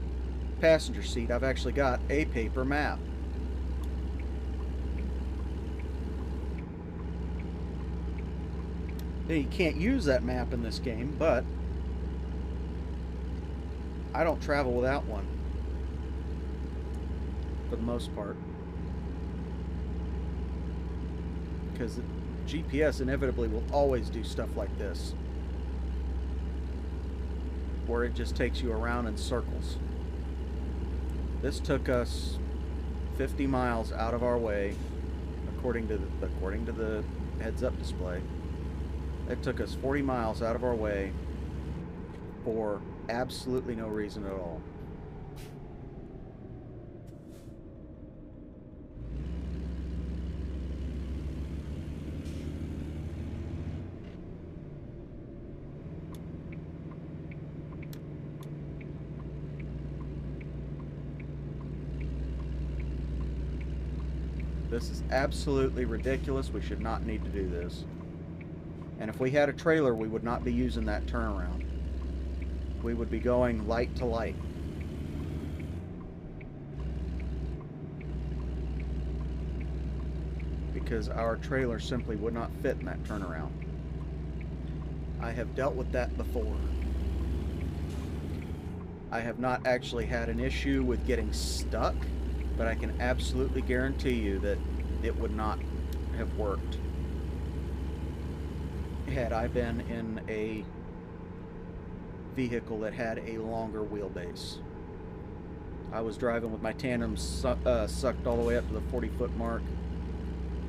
passenger seat, I've actually got a paper map. Now, you can't use that map in this game, but I don't travel without one, for the most part. Because the GPS inevitably will always do stuff like this, where it just takes you around in circles. This took us 50 miles out of our way, according to the heads-up display. It took us 40 miles out of our way for absolutely no reason at all. This is absolutely ridiculous. We should not need to do this. And if we had a trailer, we would not be using that turnaround. We would be going light to light. Because our trailer simply would not fit in that turnaround. I have dealt with that before. I have not actually had an issue with getting stuck, but I can absolutely guarantee you that it would not have worked had I been in a vehicle that had a longer wheelbase. I was driving with my tandem sucked all the way up to the 40-foot mark,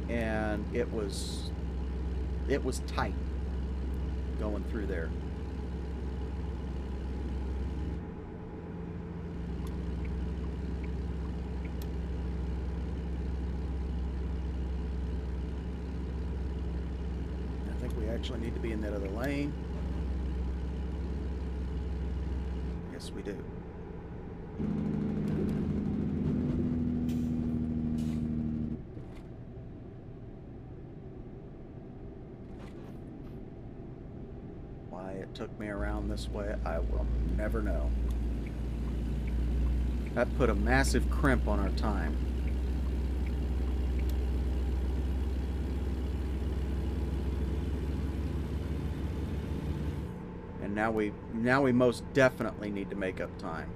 and it was tight going through there. I think we actually need to be in that other lane. Yes, we do. Why it took me around this way, I will never know. That put a massive crimp on our time. And now we most definitely need to make up time.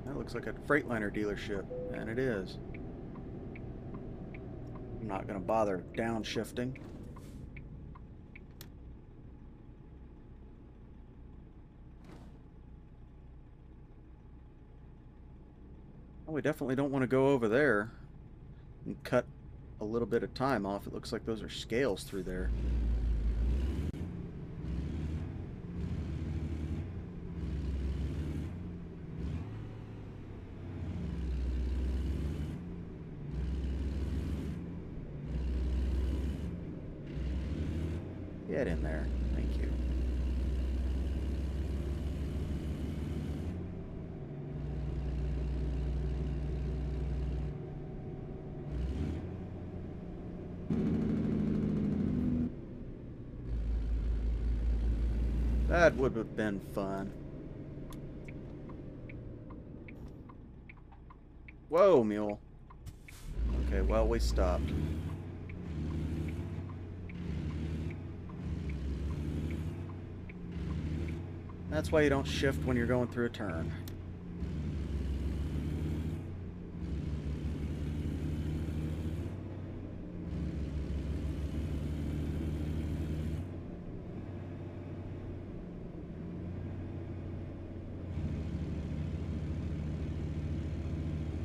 That looks like a Freightliner dealership, and it is. I'm not going to bother downshifting. Oh, we definitely don't want to go over there and cut a little bit of time off. It looks like those are scales through there. Get in there. Thank you. That would have been fun. Whoa, mule. Okay, well, we stopped. That's why you don't shift when you're going through a turn.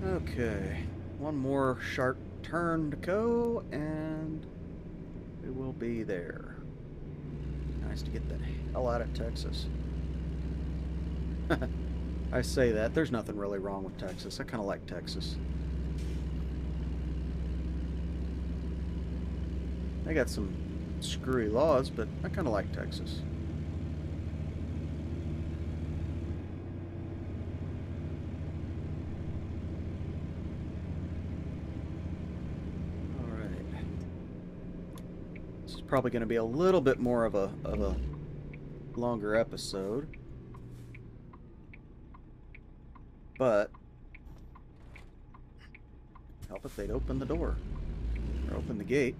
Okay, one more sharp turn to go, and we will be there. Nice to get the hell out of Texas. I say that. There's nothing really wrong with Texas. I kind of like Texas. They got some screwy laws, but I kind of like Texas. Probably going to be a little bit more of a longer episode, but help if they'd open the door or open the gate.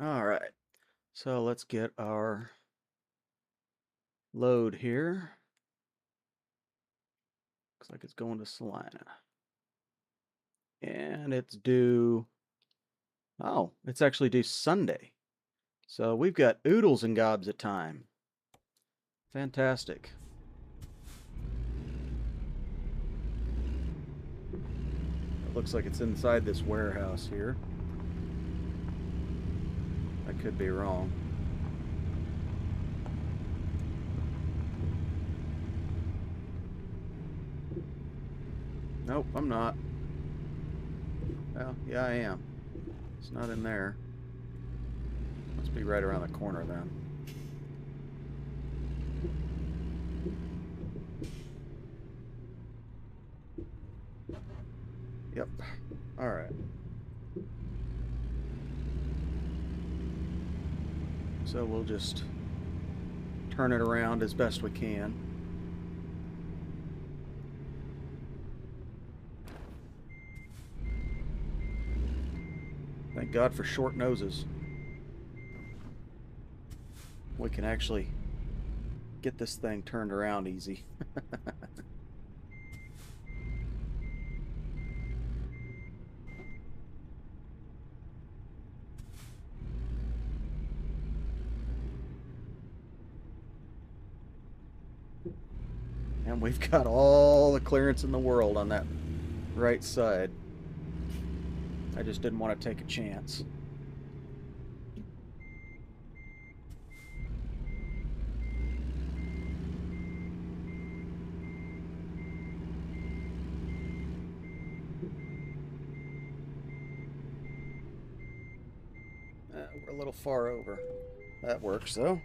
All right, so let's get our load here. Looks like it's going to Salina. And it's due... Oh, it's actually due Sunday. So we've got oodles and gobs of time. Fantastic. Looks like it's inside this warehouse here. I could be wrong. Nope, I'm not. Well, yeah, I am. It's not in there. Must be right around the corner then. Yep. Alright. So we'll just turn it around as best we can. Thank God for short noses. We can actually get this thing turned around easy. And we've got all the clearance in the world on that right side. I just didn't want to take a chance. We're a little far over. That works, though.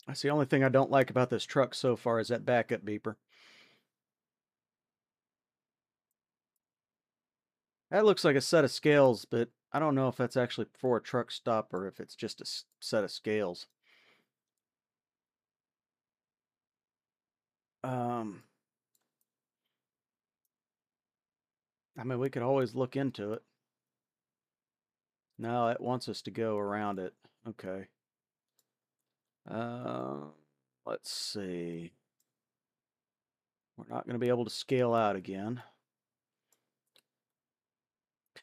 That's the only thing I don't like about this truck so far is that backup beeper. That looks like a set of scales, but I don't know if that's actually for a truck stop or if it's just a set of scales. I mean, we could always look into it. No, it wants us to go around it. Okay. Let's see. We're not going to be able to scale out again.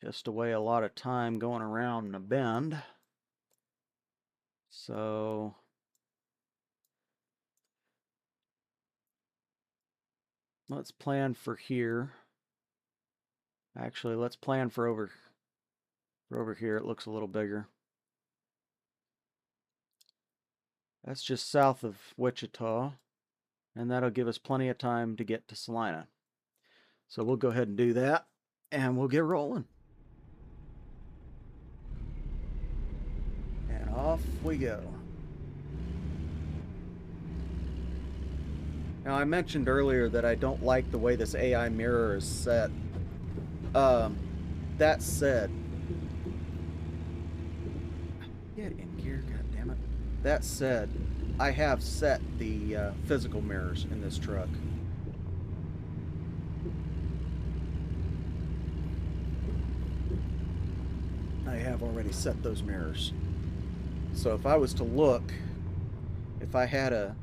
Pissed away a lot of time going around in a bend. So let's plan for here. Actually, let's plan for over here. It looks a little bigger. That's just south of Wichita, and that'll give us plenty of time to get to Salina. So we'll go ahead and do that, and we'll get rolling. And off we go. Now, I mentioned earlier that I don't like the way this AI mirror is set. That said, get in gear, goddammit. That said, I have set the physical mirrors in this truck. I have already set those mirrors. So if I was to look, if I had a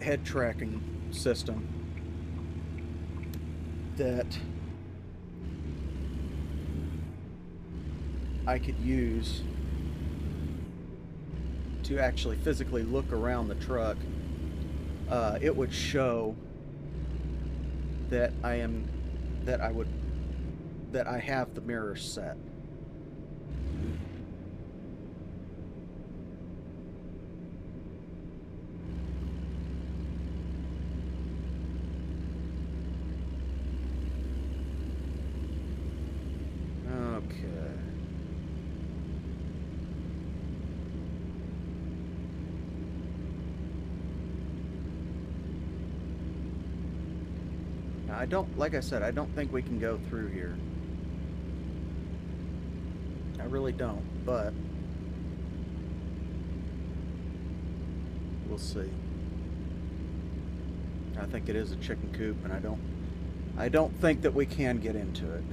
head tracking system that I could use to actually physically look around the truck, it would show that I have the mirror set. I don't, like I said, I don't think we can go through here. I really don't, but we'll see. I think it is a chicken coop, and I don't think that we can get into it.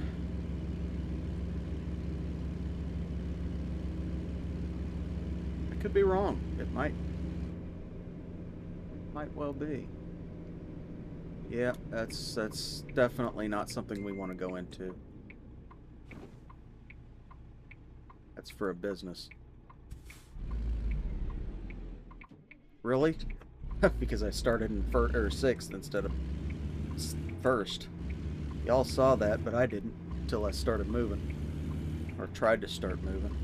I could be wrong. It might well be. Yeah, that's definitely not something we want to go into. That's for a business. Really? Because I started in sixth instead of first. Y'all saw that, but I didn't until I started moving. Or tried to start moving.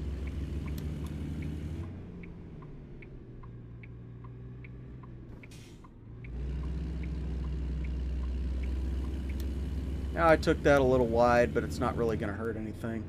Now I took that a little wide, but it's not really going to hurt anything.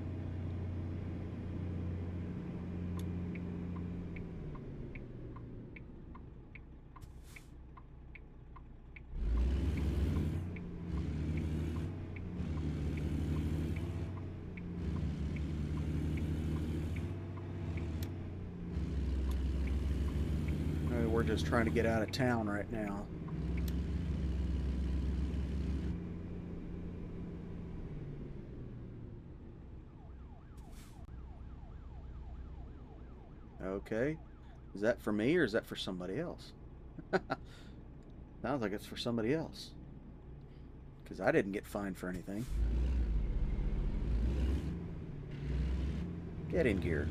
We're just trying to get out of town right now. Okay. Is that for me or is that for somebody else? Sounds like it's for somebody else. Because I didn't get fined for anything. Get in gear.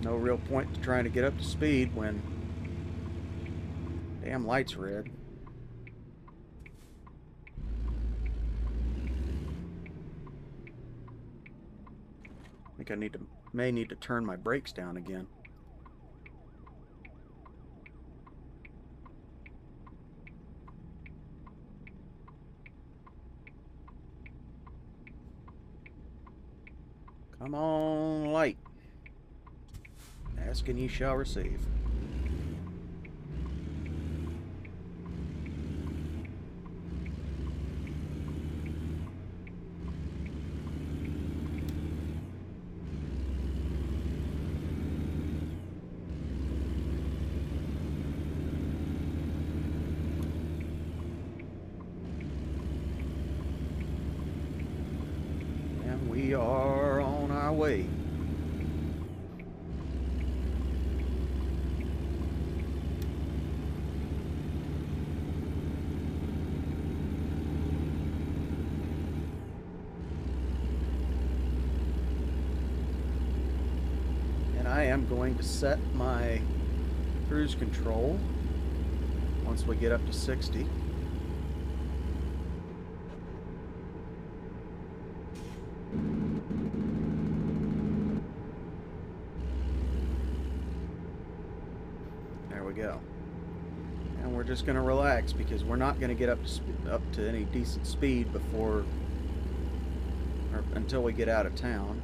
No real point to trying to get up to speed when damn light's red. I think I may need to turn my brakes down again. Come on, light. Ask and ye shall receive. And we are on our way. I am going to set my cruise control once we get up to 60. There we go. And we're just going to relax because we're not going to get up to any decent speed before or until we get out of town.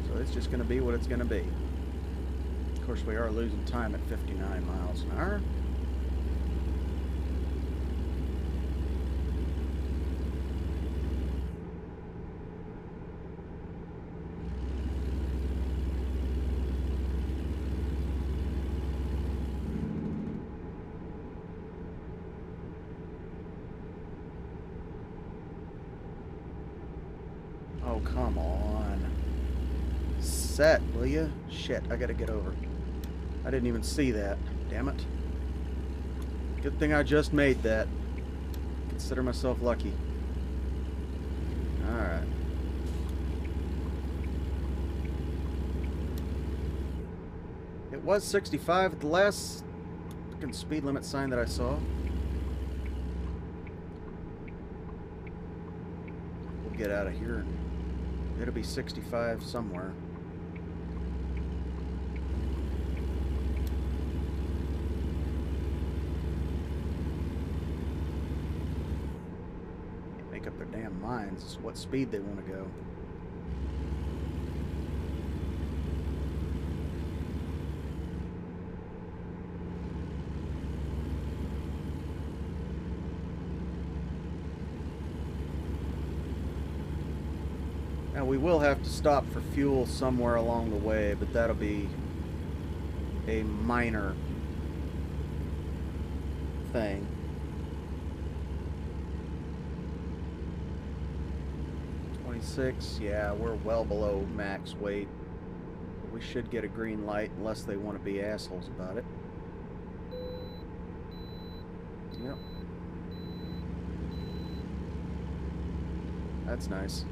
So it's just going to be what it's going to be. Of course, we are losing time at 59 miles an hour. Oh, come on. Set, will you? Shit, I gotta get over. I didn't even see that. Damn it. Good thing I just made that. Consider myself lucky. Alright. It was 65 at the last fucking speed limit sign that I saw. We'll get out of here. It'll be 65 somewhere. Make up their damn minds as to what speed they want to go. Now we will have to stop for fuel somewhere along the way, but that'll be a minor thing. 26, yeah, we're well below max weight. We should get a green light unless they want to be assholes about it. Yep. That's nice.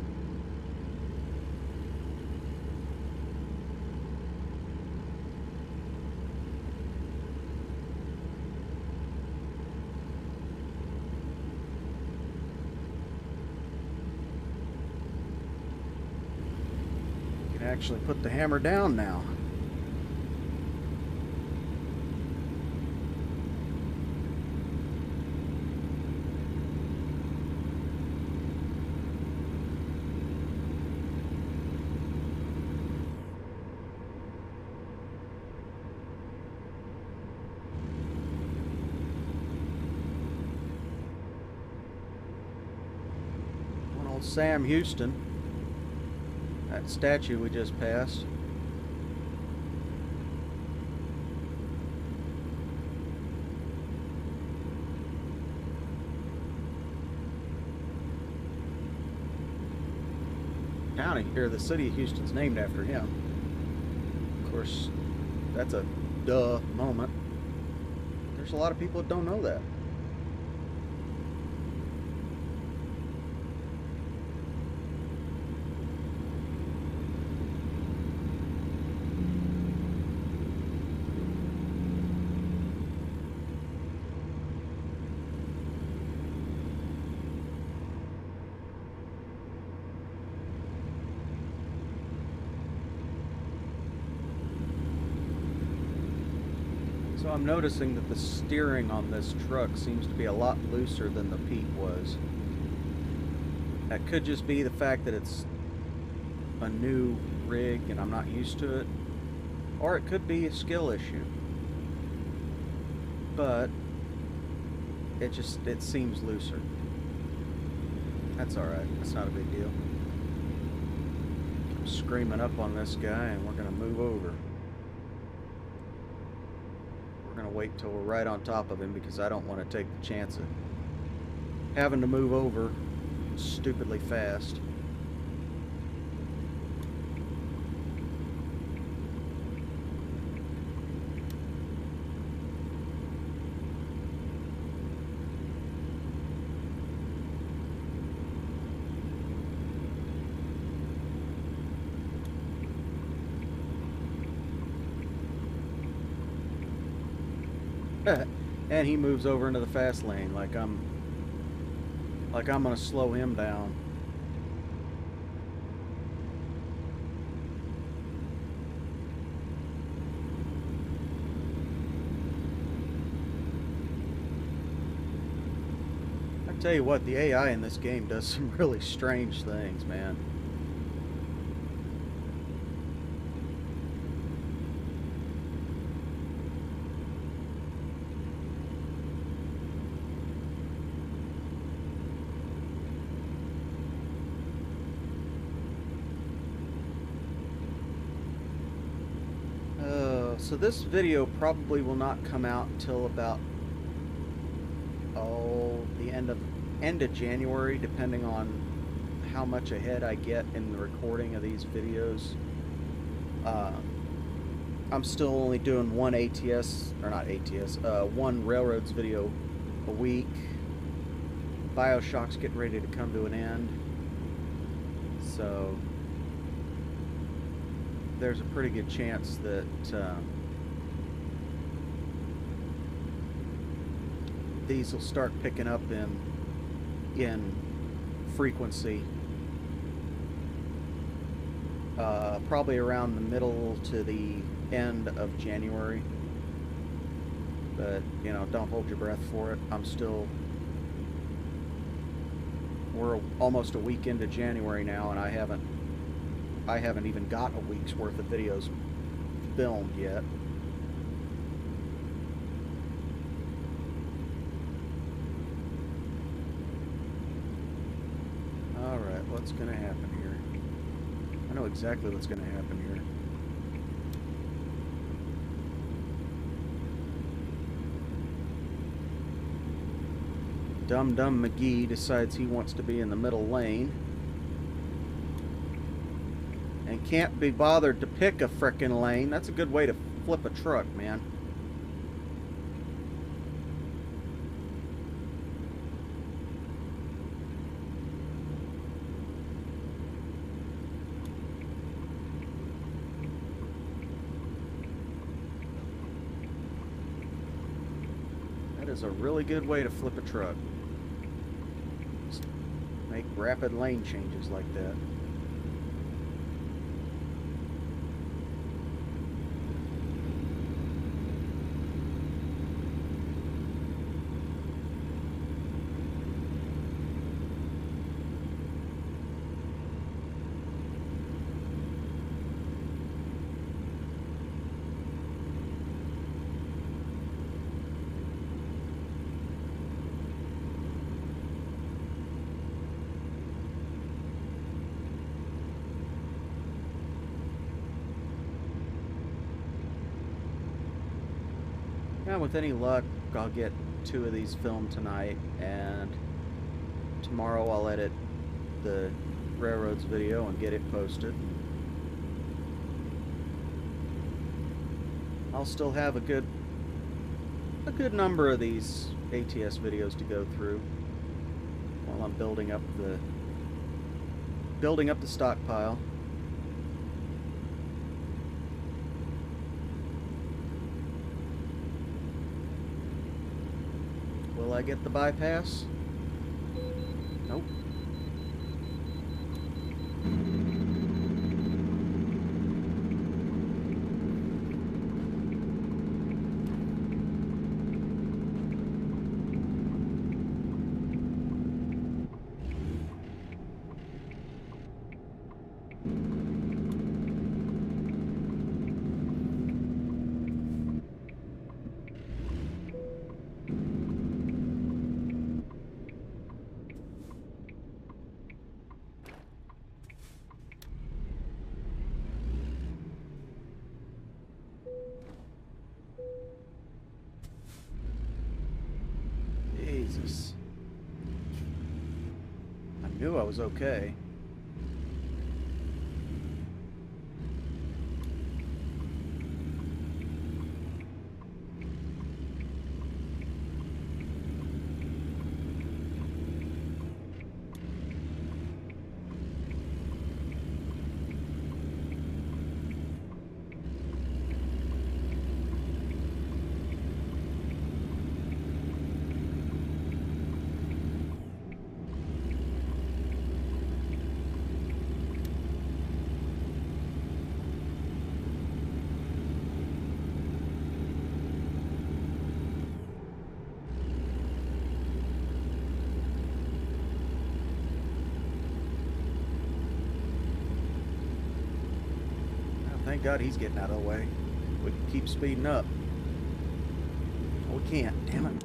You can actually put the hammer down now. Sam Houston, that statue we just passed. County, or the city of Houston's named after him. Of course, that's a duh moment. There's a lot of people that don't know that. So I'm noticing that the steering on this truck seems to be a lot looser than the Pete was. That could just be the fact that it's a new rig and I'm not used to it, or it could be a skill issue. But it seems looser. That's alright, that's not a big deal. I'm screaming up on this guy and we're gonna move over. We're gonna wait till we're right on top of him because I don't want to take the chance of having to move over stupidly fast. And he moves over into the fast lane like I'm gonna slow him down. I tell you what, the AI in this game does some really strange things, man. So this video probably will not come out until about the end of January, depending on how much ahead I get in the recording of these videos. I'm still only doing one one Railroads video a week. BioShock's getting ready to come to an end, so there's a pretty good chance that these will start picking up in frequency probably around the middle to the end of January. But you know, don't hold your breath for it. We're almost a week into January now, and I haven't even got a week's worth of videos filmed yet. Alright, what's going to happen here? I know exactly what's going to happen here. Dum Dum McGee decides he wants to be in the middle lane. can't be bothered to pick a frickin' lane. That's a good way to flip a truck, man. That is a really good way to flip a truck. Just make rapid lane changes like that. Now, with any luck, I'll get 2 of these filmed tonight, and tomorrow I'll edit the railroads video and get it posted. I'll still have a good number of these ATS videos to go through while I'm building up the stockpile. Will I get the bypass? Nope. Jesus. I knew I was okay. Thank God he's getting out of the way. We can keep speeding up. Oh, we can't. Damn it.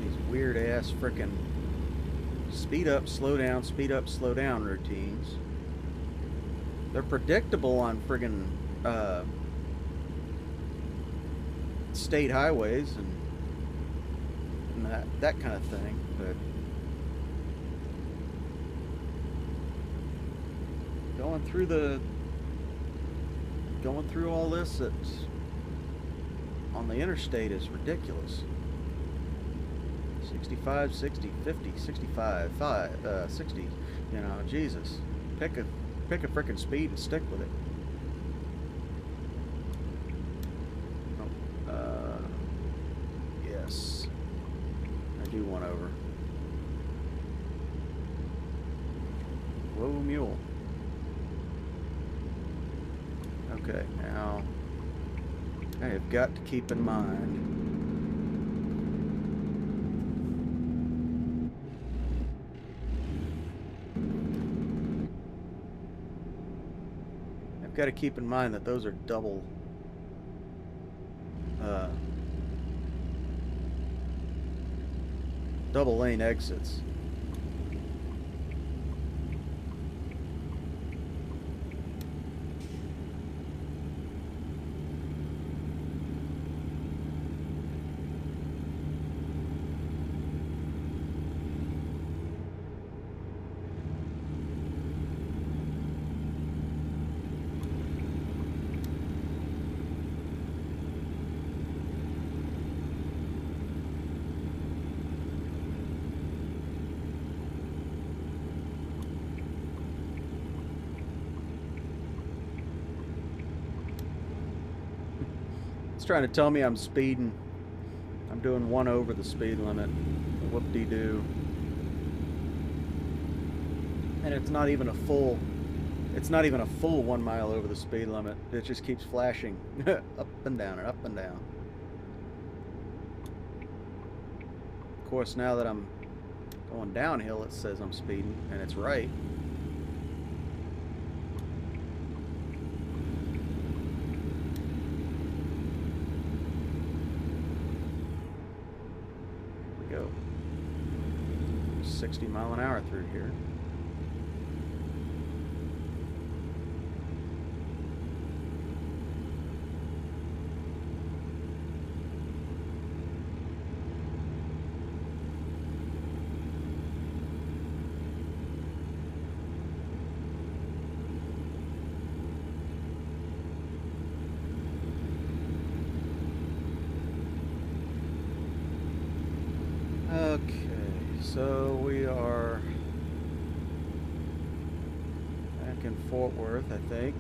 These weird ass frickin' speed up, slow down routines. They're predictable on friggin' state highways and that kind of thing, but going through all this on the interstate is ridiculous. 65, 60, 50, 65, 60, you know, Jesus. Pick a frickin' speed and stick with it. Oh, yes. I do want over. Whoa, mule. Okay, now I have got to keep in mind that those are double lane exits. It's trying to tell me I'm speeding. I'm doing 1 over the speed limit. Whoop-de-doo. And it's not even a full 1 mile over the speed limit. It just keeps flashing up and down and up and down. Of course, now that I'm going downhill, it says I'm speeding, and it's right. Here we go. 60 mile an hour through here. Okay, so we are back in Fort Worth, I think.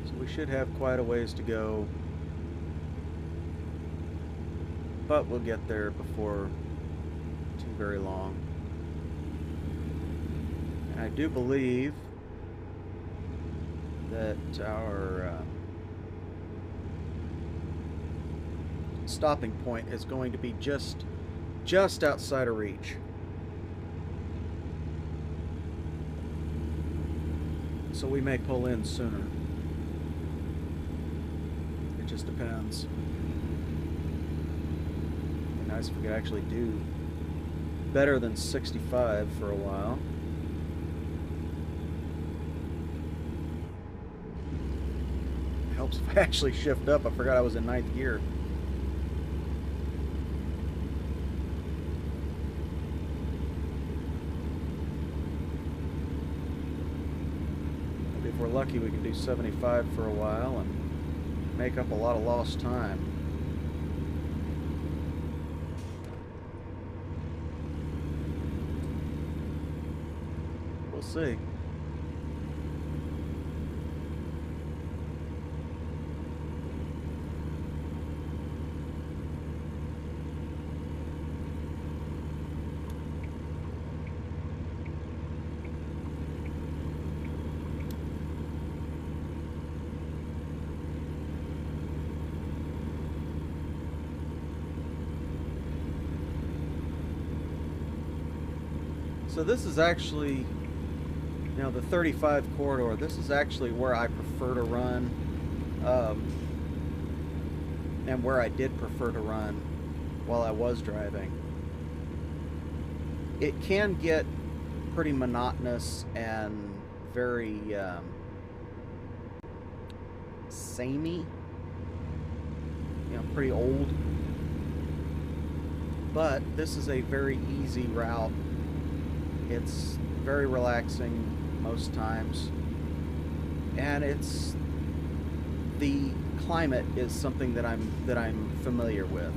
So we should have quite a ways to go, but we'll get there before too very long. And I do believe that our stopping point is going to be just outside of reach. So we may pull in sooner. It just depends. It'd be nice if we could actually do better than 65 for a while. It helps if I actually shift up. I forgot I was in 9th gear. If we're lucky, we can do 75 for a while and make up a lot of lost time. We'll see. So this is actually, the 35 corridor, this is actually where I prefer to run, and where I did prefer to run while I was driving. It can get pretty monotonous and very samey, pretty old, but this is a very easy route. It's very relaxing most times, and the climate is something that I'm familiar with,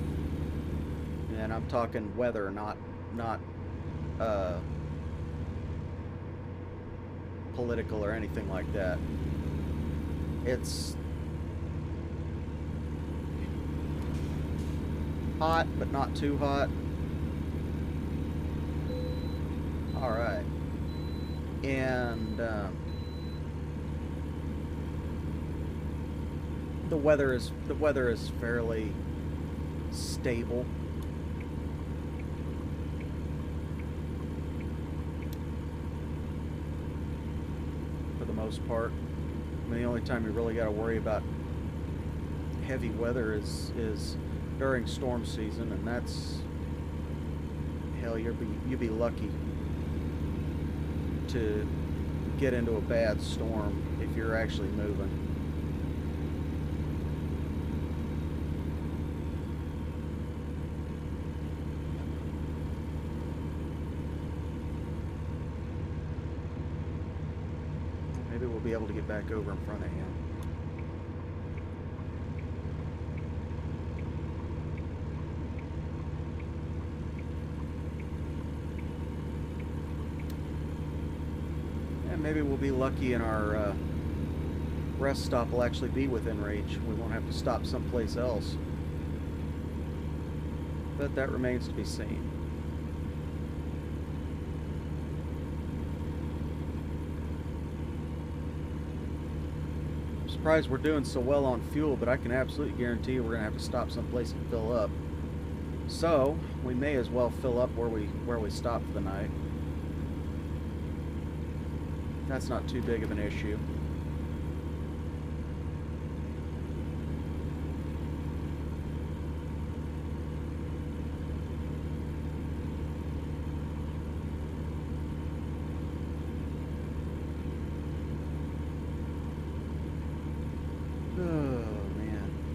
and I'm talking weather, not political or anything like that. It's hot, but not too hot. All right, and the weather is fairly stable. For the most part. I mean, the only time you really got to worry about heavy weather is during storm season, and that's, hell, you'll be lucky to get into a bad storm if you're actually moving. Maybe we'll be able to get back over in front of him. Maybe we'll be lucky and our rest stop will actually be within reach. We won't have to stop someplace else. But that remains to be seen. I'm surprised we're doing so well on fuel, but I can absolutely guarantee we're going to have to stop someplace and fill up. So, we may as well fill up where we stop for the night. That's not too big of an issue.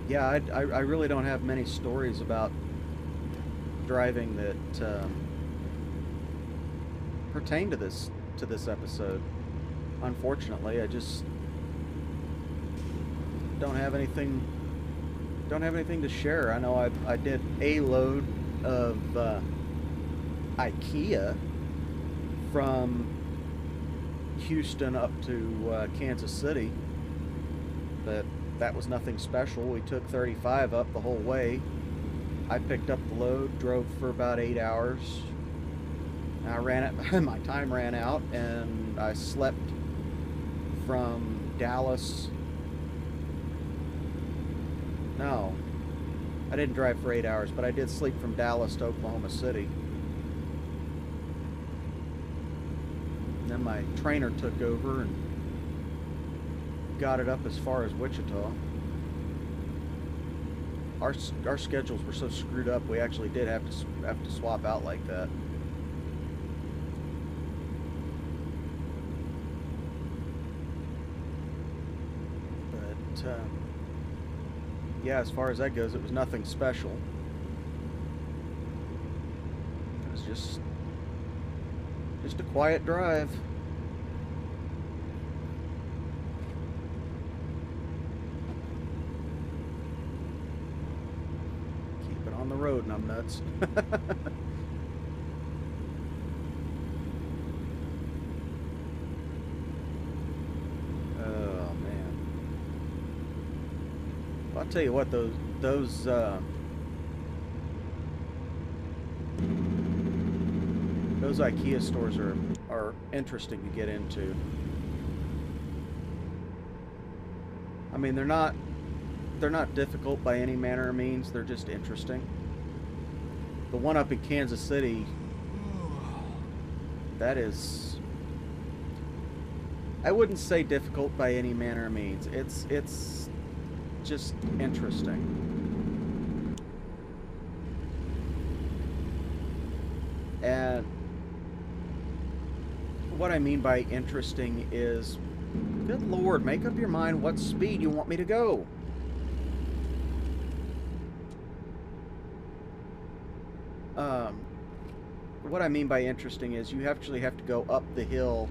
Yeah, I really don't have many stories about driving that pertain to this episode. Unfortunately, I just don't have anything to share. I know I did a load of IKEA from Houston up to Kansas City, but that was nothing special. We took 35 up the whole way. I picked up the load, drove for about 8 hours. I ran it. My time ran out, and I slept from Dallas. No, I didn't drive for 8 hours, but I did sleep from Dallas to Oklahoma City. And then my trainer took over and got it up as far as Wichita. Our schedules were so screwed up, we actually did have to swap out like that. But yeah, as far as that goes, it was nothing special. It was just a quiet drive. On the road, and I'm nuts. Oh man! Well, I'll tell you what, those IKEA stores are interesting to get into. I mean, they're not difficult by any manner or means. They're just interesting. The one up in Kansas City, that is, I wouldn't say difficult by any manner or means. It's just interesting. And what I mean by interesting is, good Lord, make up your mind what speed you want me to go. What I mean by interesting is you actually have to go up the hill.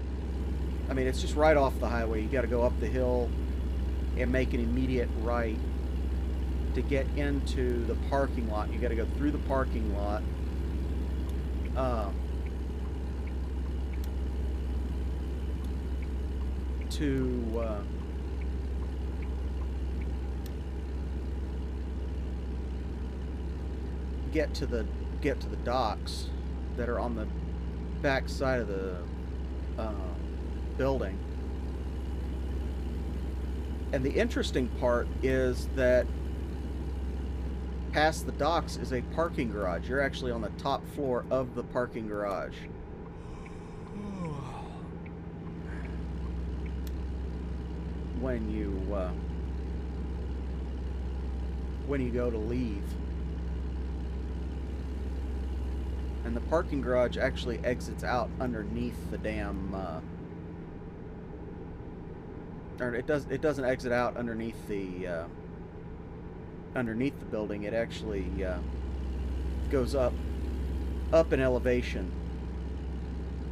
I mean, it's just right off the highway. You got to go up the hill and make an immediate right to get into the parking lot. You got to go through the parking lot. To get to the docks that are on the back side of the building. And the interesting part is that past the docks is a parking garage. You're actually on the top floor of the parking garage. When you go to leave. And the parking garage actually exits out underneath the damn or it doesn't exit out underneath the building. It actually goes up in elevation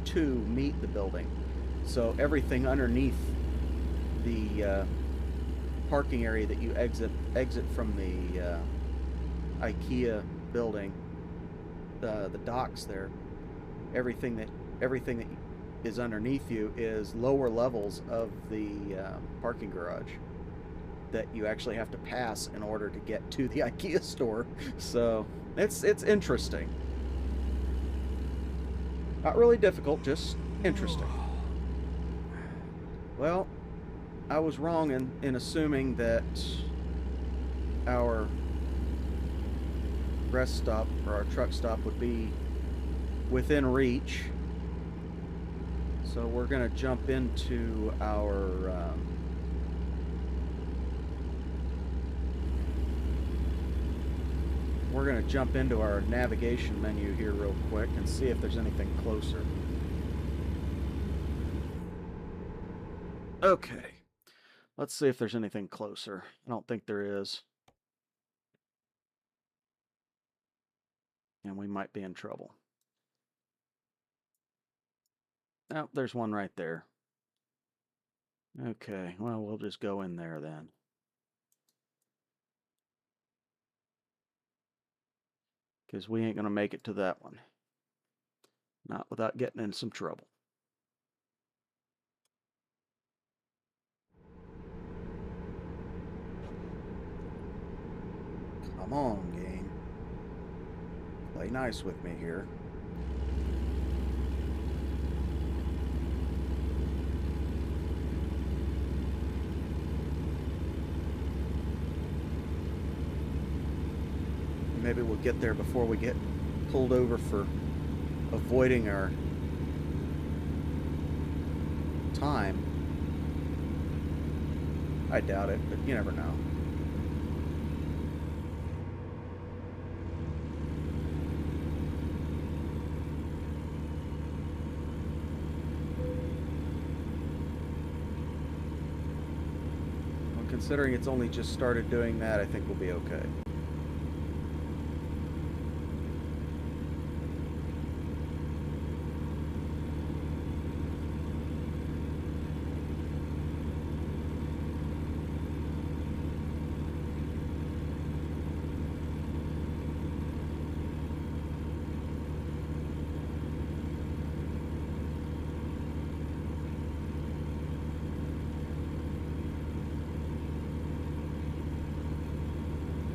to meet the building. So everything underneath the parking area that you exit from the IKEA building, the docks there, everything that is underneath you is lower levels of the parking garage. that you actually have to pass in order to get to the IKEA store. So it's interesting. Not really difficult, just interesting. Well, I was wrong in assuming that our rest stop or our truck stop would be within reach. So we're going to jump into our navigation menu here real quick and see if there's anything closer. Okay. Let's see if there's anything closer. I don't think there is. And we might be in trouble. Oh, there's one right there. Okay, well, we'll just go in there then. Because we ain't going to make it to that one. Not without getting in some trouble. Come on, game. Play nice with me here. Maybe we'll get there before we get pulled over for avoiding our time. I doubt it, but you never know. Well, considering it's only just started doing that, I think we'll be okay.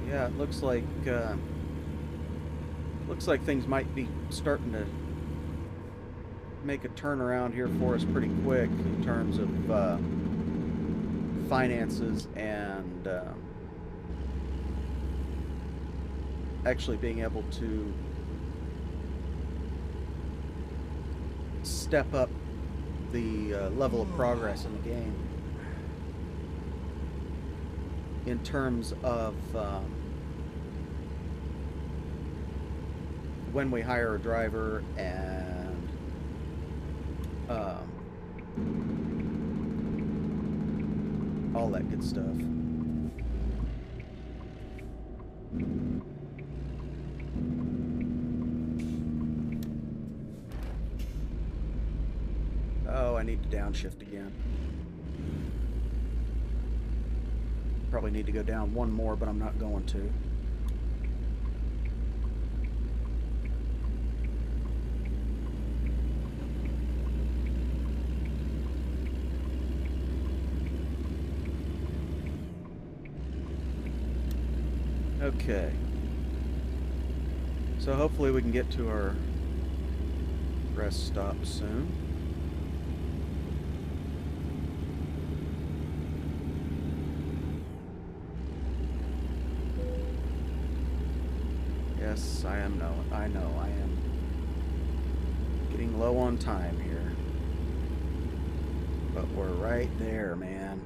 Yeah, it looks like things might be starting to make a turnaround here for us pretty quick in terms of finances and actually being able to step up the level of progress in the game in terms of when we hire a driver and all that good stuff. Oh, I need to downshift again. Probably need to go down one more, but I'm not going to. Okay. So hopefully we can get to our rest stop soon. Yes, I know I am getting low on time here. But we're right there, man.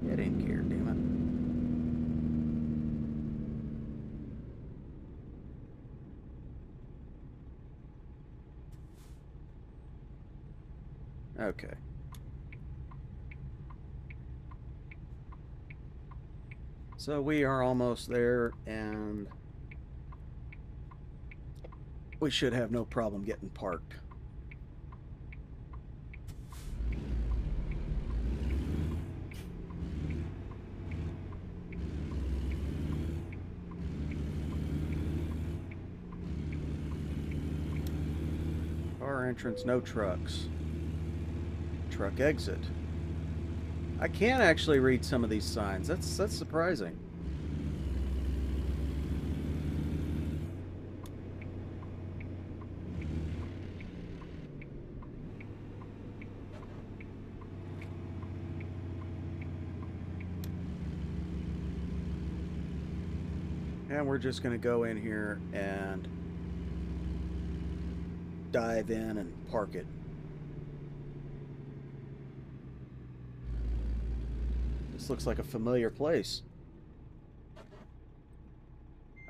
Get in here, damn it. Okay. So we are almost there, and we should have no problem getting parked. Car entrance, no trucks. Truck exit. I can actually read some of these signs. That's surprising. And we're just going to go in here and dive in and park it. This looks like a familiar place.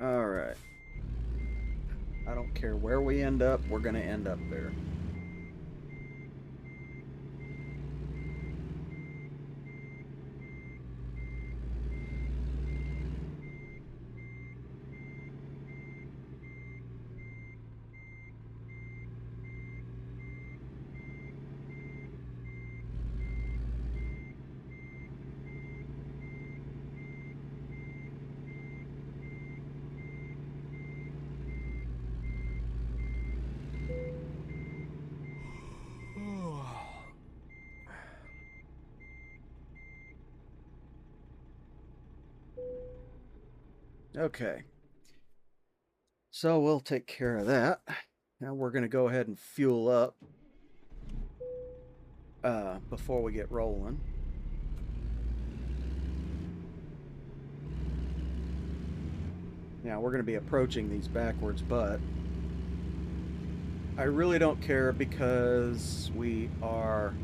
Alright. I don't care where we end up, we're going to end up there. Okay. So we'll take care of that. Now we're going to go ahead and fuel up before we get rolling. Now we're going to be approaching these backwards, but I really don't care because we are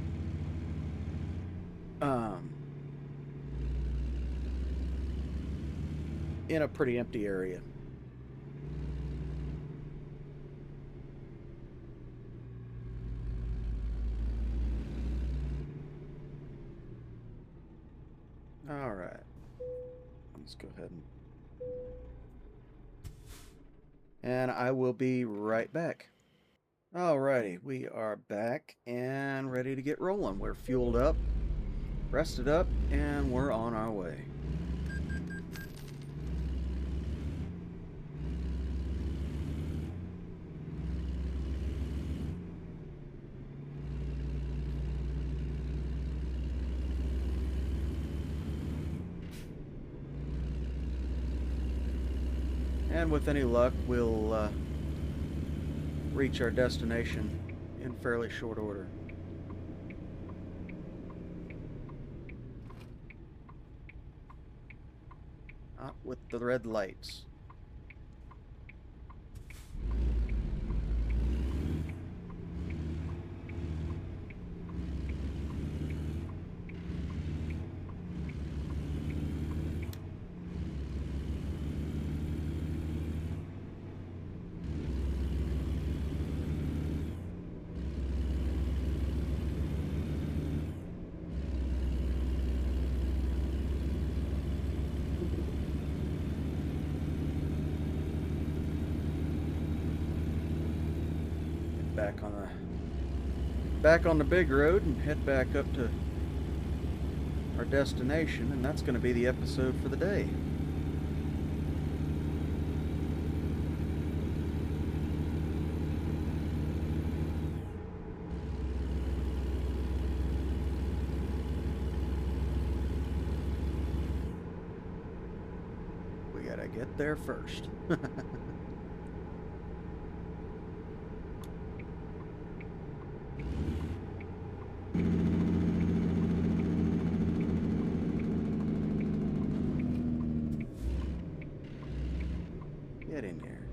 in a pretty empty area. All right. Let's go ahead and I will be right back. Alrighty, we are back and ready to get rolling. We're fueled up, rested up, and we're on our way. And with any luck, we'll reach our destination in fairly short order. With the red lights. Back on the big road and head back up to our destination, and that's going to be the episode for the day. We gotta get there first. Get in here.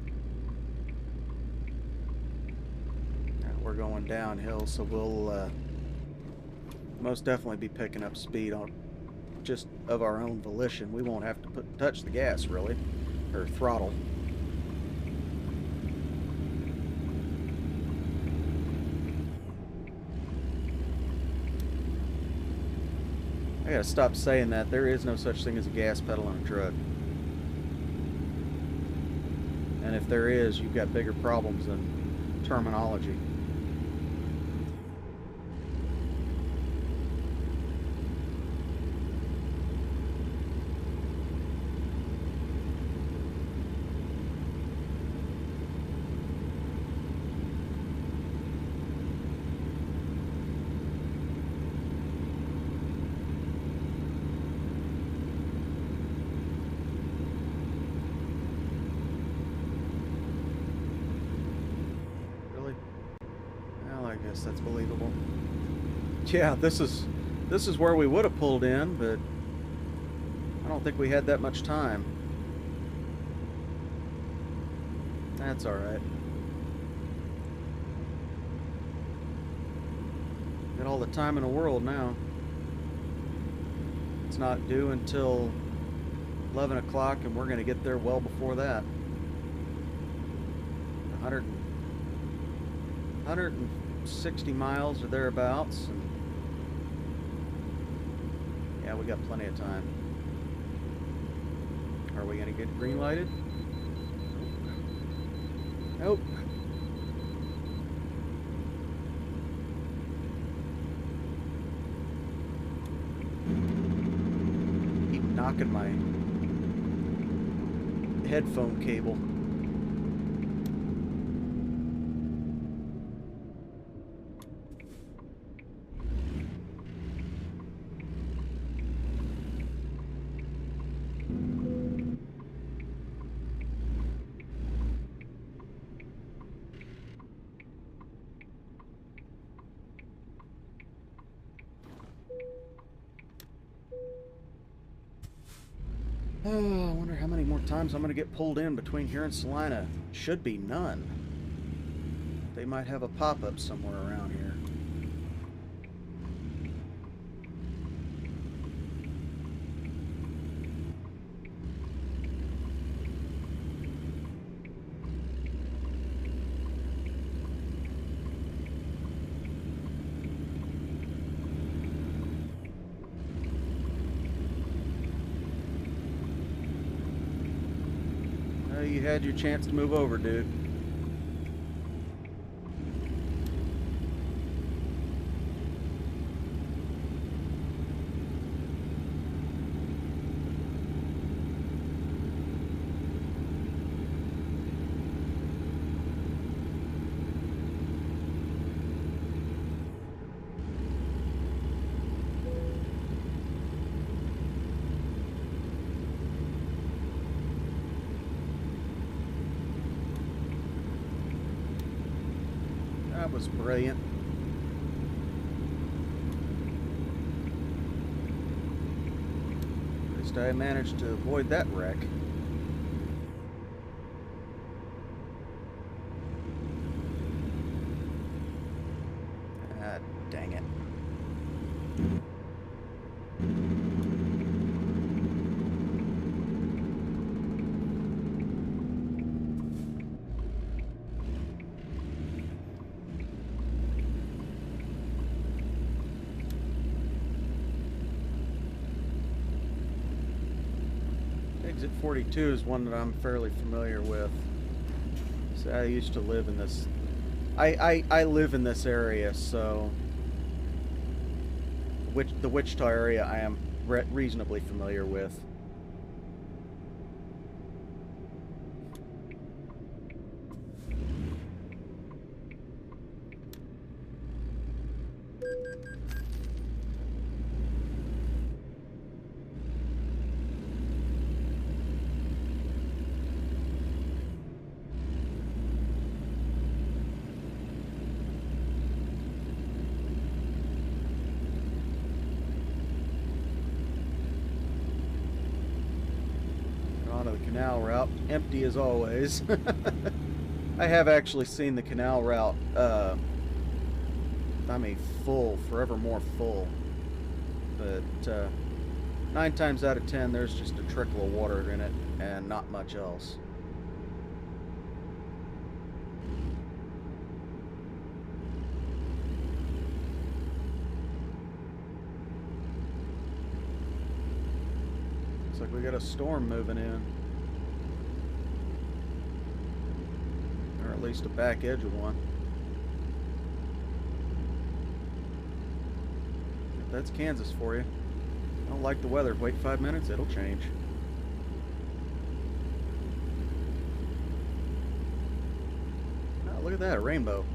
Now we're going downhill, so we'll most definitely be picking up speed on just of our own volition. We won't have to touch the gas really, or throttle. I gotta stop saying that. There is no such thing as a gas pedal on a truck. And if there is, you've got bigger problems than terminology. I guess that's believable. Yeah, this is where we would have pulled in, but I don't think we had that much time. That's all right. Got all the time in the world now. It's not due until 11 o'clock, and we're going to get there well before that. 160 miles or thereabouts. And yeah, we got plenty of time. Are we going to get green lighted? Nope. Keep knocking my headphone cable. Oh, I wonder how many more times I'm going to get pulled in between here and Salina. Should be none. They might have a pop-up somewhere around here. You had your chance to move over, dude. That was brilliant. At least I managed to avoid that wreck. Ah, dang it. Exit 42 is one that I'm fairly familiar with. So I used to live in this. I live in this area, so the Wichita area I am reasonably familiar with. Onto the canal route, empty as always. I have actually seen the canal route, I mean full, forevermore full, but 9 times out of 10 there's just a trickle of water in it and not much else. Looks like we got a storm moving in. Or at least a back edge of one. That's Kansas for you. I don't like the weather. Wait 5 minutes, it'll change. Oh, look at that, a rainbow.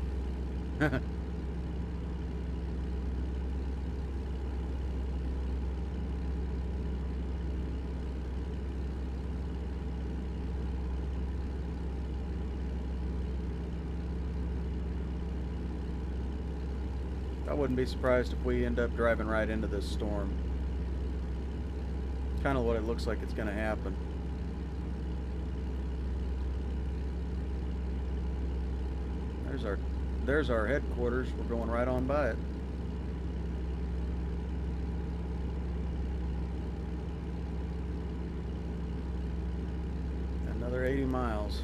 I wouldn't be surprised if we end up driving right into this storm. Kind of what it looks like it's going to happen. There's our headquarters. We're going right on by it. Another 80 miles.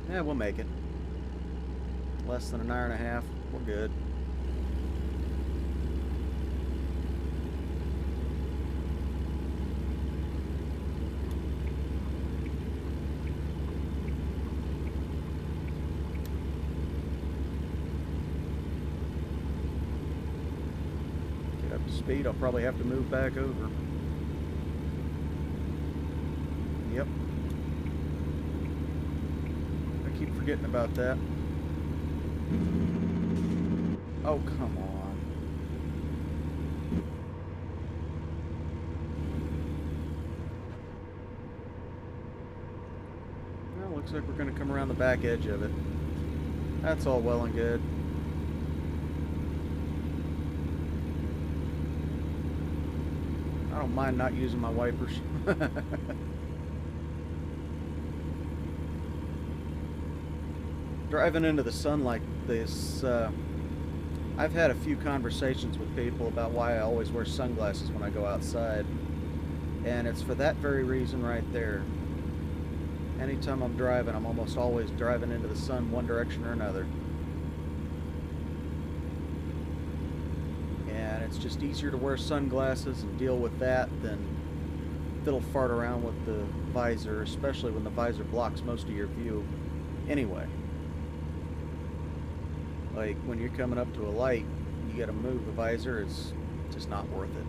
Yeah, we'll make it. Less than an hour and a half. We're good. Get up to speed. I'll probably have to move back over. Yep. I keep forgetting about that. Oh, come on. Well, looks like we're going to come around the back edge of it. That's all well and good. I don't mind not using my wipers. Driving into the sun like this, I've had a few conversations with people about why I always wear sunglasses when I go outside. And it's for that very reason right there. Anytime I'm driving, I'm almost always driving into the sun one direction or another. And it's just easier to wear sunglasses and deal with that than fiddle fart around with the visor, especially when the visor blocks most of your view anyway. Like when you're coming up to a light, you gotta move the visor, it's just not worth it.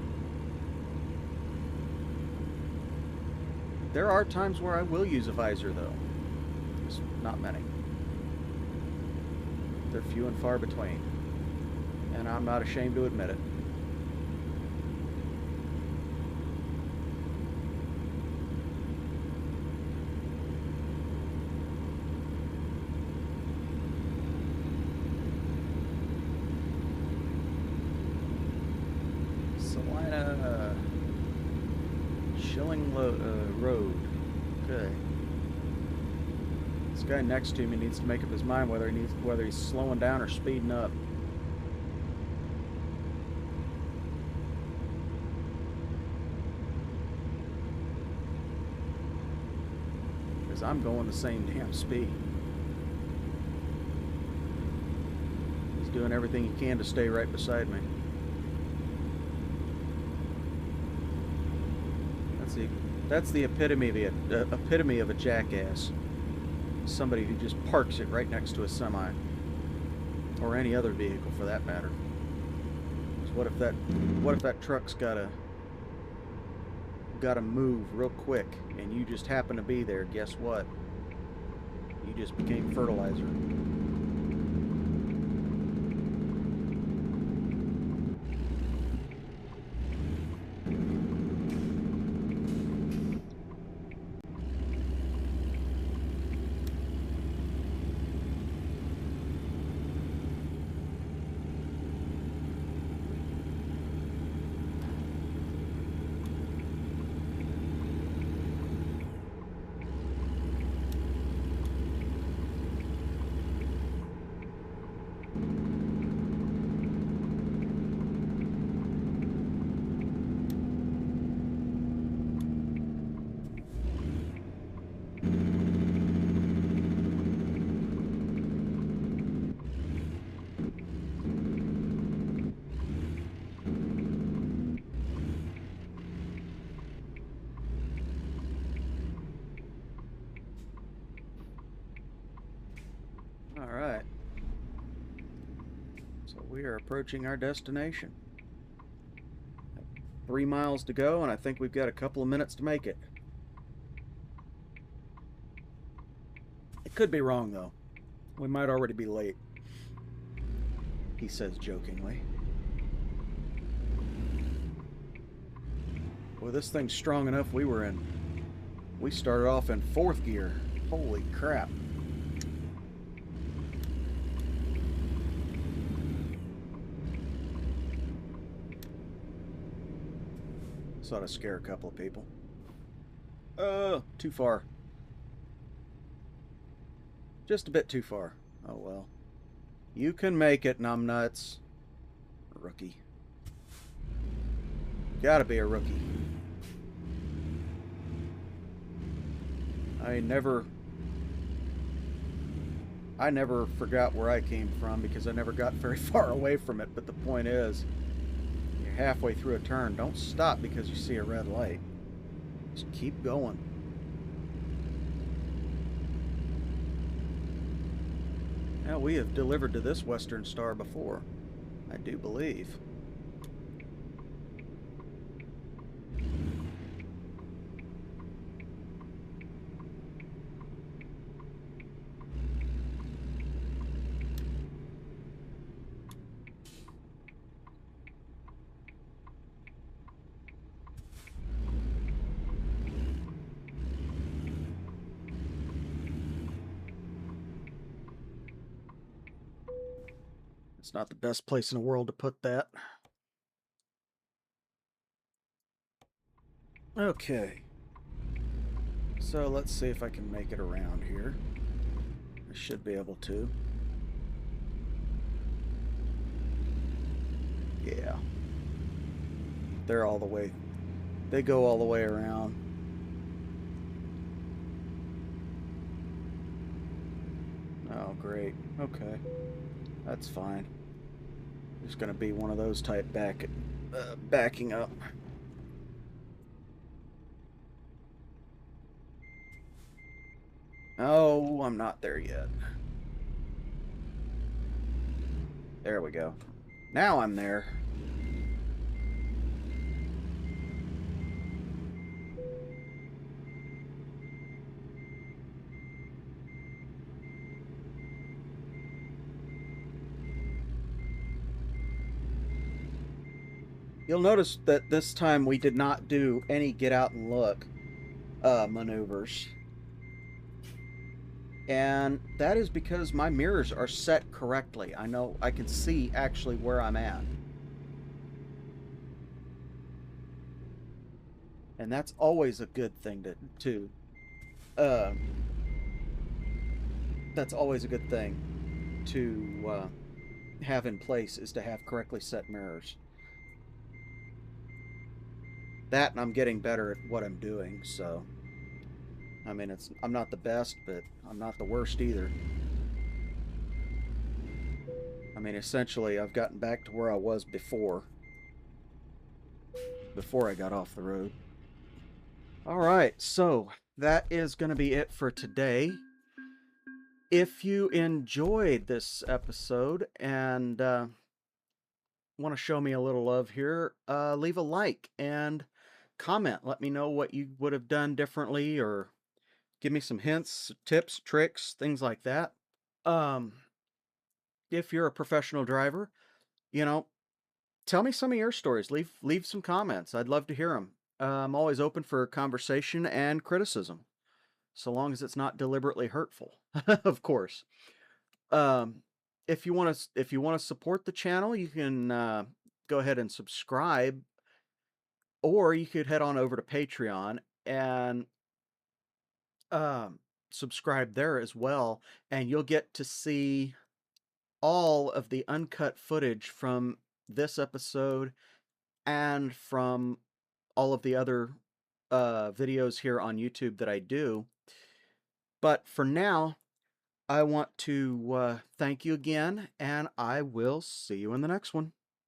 There are times where I will use a visor though. Just not many. They're few and far between. And I'm not ashamed to admit it. Road. Okay. This guy next to me needs to make up his mind whether he's slowing down or speeding up. Because I'm going the same damn speed. He's doing everything he can to stay right beside me. That's the epitome of a jackass. Somebody who just parks it right next to a semi, or any other vehicle for that matter. So what if that truck's gotta move real quick, and you just happen to be there? Guess what? You just became fertilizer. Alright. So we are approaching our destination. 3 miles to go, and I think we've got a couple of minutes to make it. It could be wrong, though. We might already be late, he says jokingly. Well, this thing's strong enough. We started off in 4th gear. Holy crap. This ought to scare a couple of people. Too far. Just a bit too far. Oh well. You can make it, numbnuts. Rookie. Gotta be a rookie. I never forgot where I came from because I never got very far away from it, but the point is, you're halfway through a turn. Don't stop because you see a red light. Just keep going. Now, we have delivered to this Western Star before, I do believe. It's not the best place in the world to put that. Okay. So let's see if I can make it around here. I should be able to. Yeah. They're all the way. They go all the way around. Oh, great. Okay. That's fine. It's going to be one of those type backing up. Oh, I'm not there yet. There we go. Now I'm there. You'll notice that this time we did not do any get out and look maneuvers. And that is because my mirrors are set correctly. I know I can see actually where I'm at. And that's always a good thing that's always a good thing to have in place, is to have correctly set mirrors. That, and I'm getting better at what I'm doing, so I mean, I'm not the best, but I'm not the worst either. I mean, essentially, I've gotten back to where I was before I got off the road. Alright, so that is going to be it for today. If you enjoyed this episode and want to show me a little love here, leave a like and comment. Let me know what you would have done differently, or give me some hints, tips, tricks, things like that. If you're a professional driver, you know, tell me some of your stories. Leave some comments. I'd love to hear them. I'm always open for conversation and criticism, so long as it's not deliberately hurtful, of course. If you want to support the channel, you can go ahead and subscribe, or you could head on over to Patreon and subscribe there as well, and you'll get to see all of the uncut footage from this episode and from all of the other videos here on YouTube that I do. But for now, I want to thank you again, and I will see you in the next one.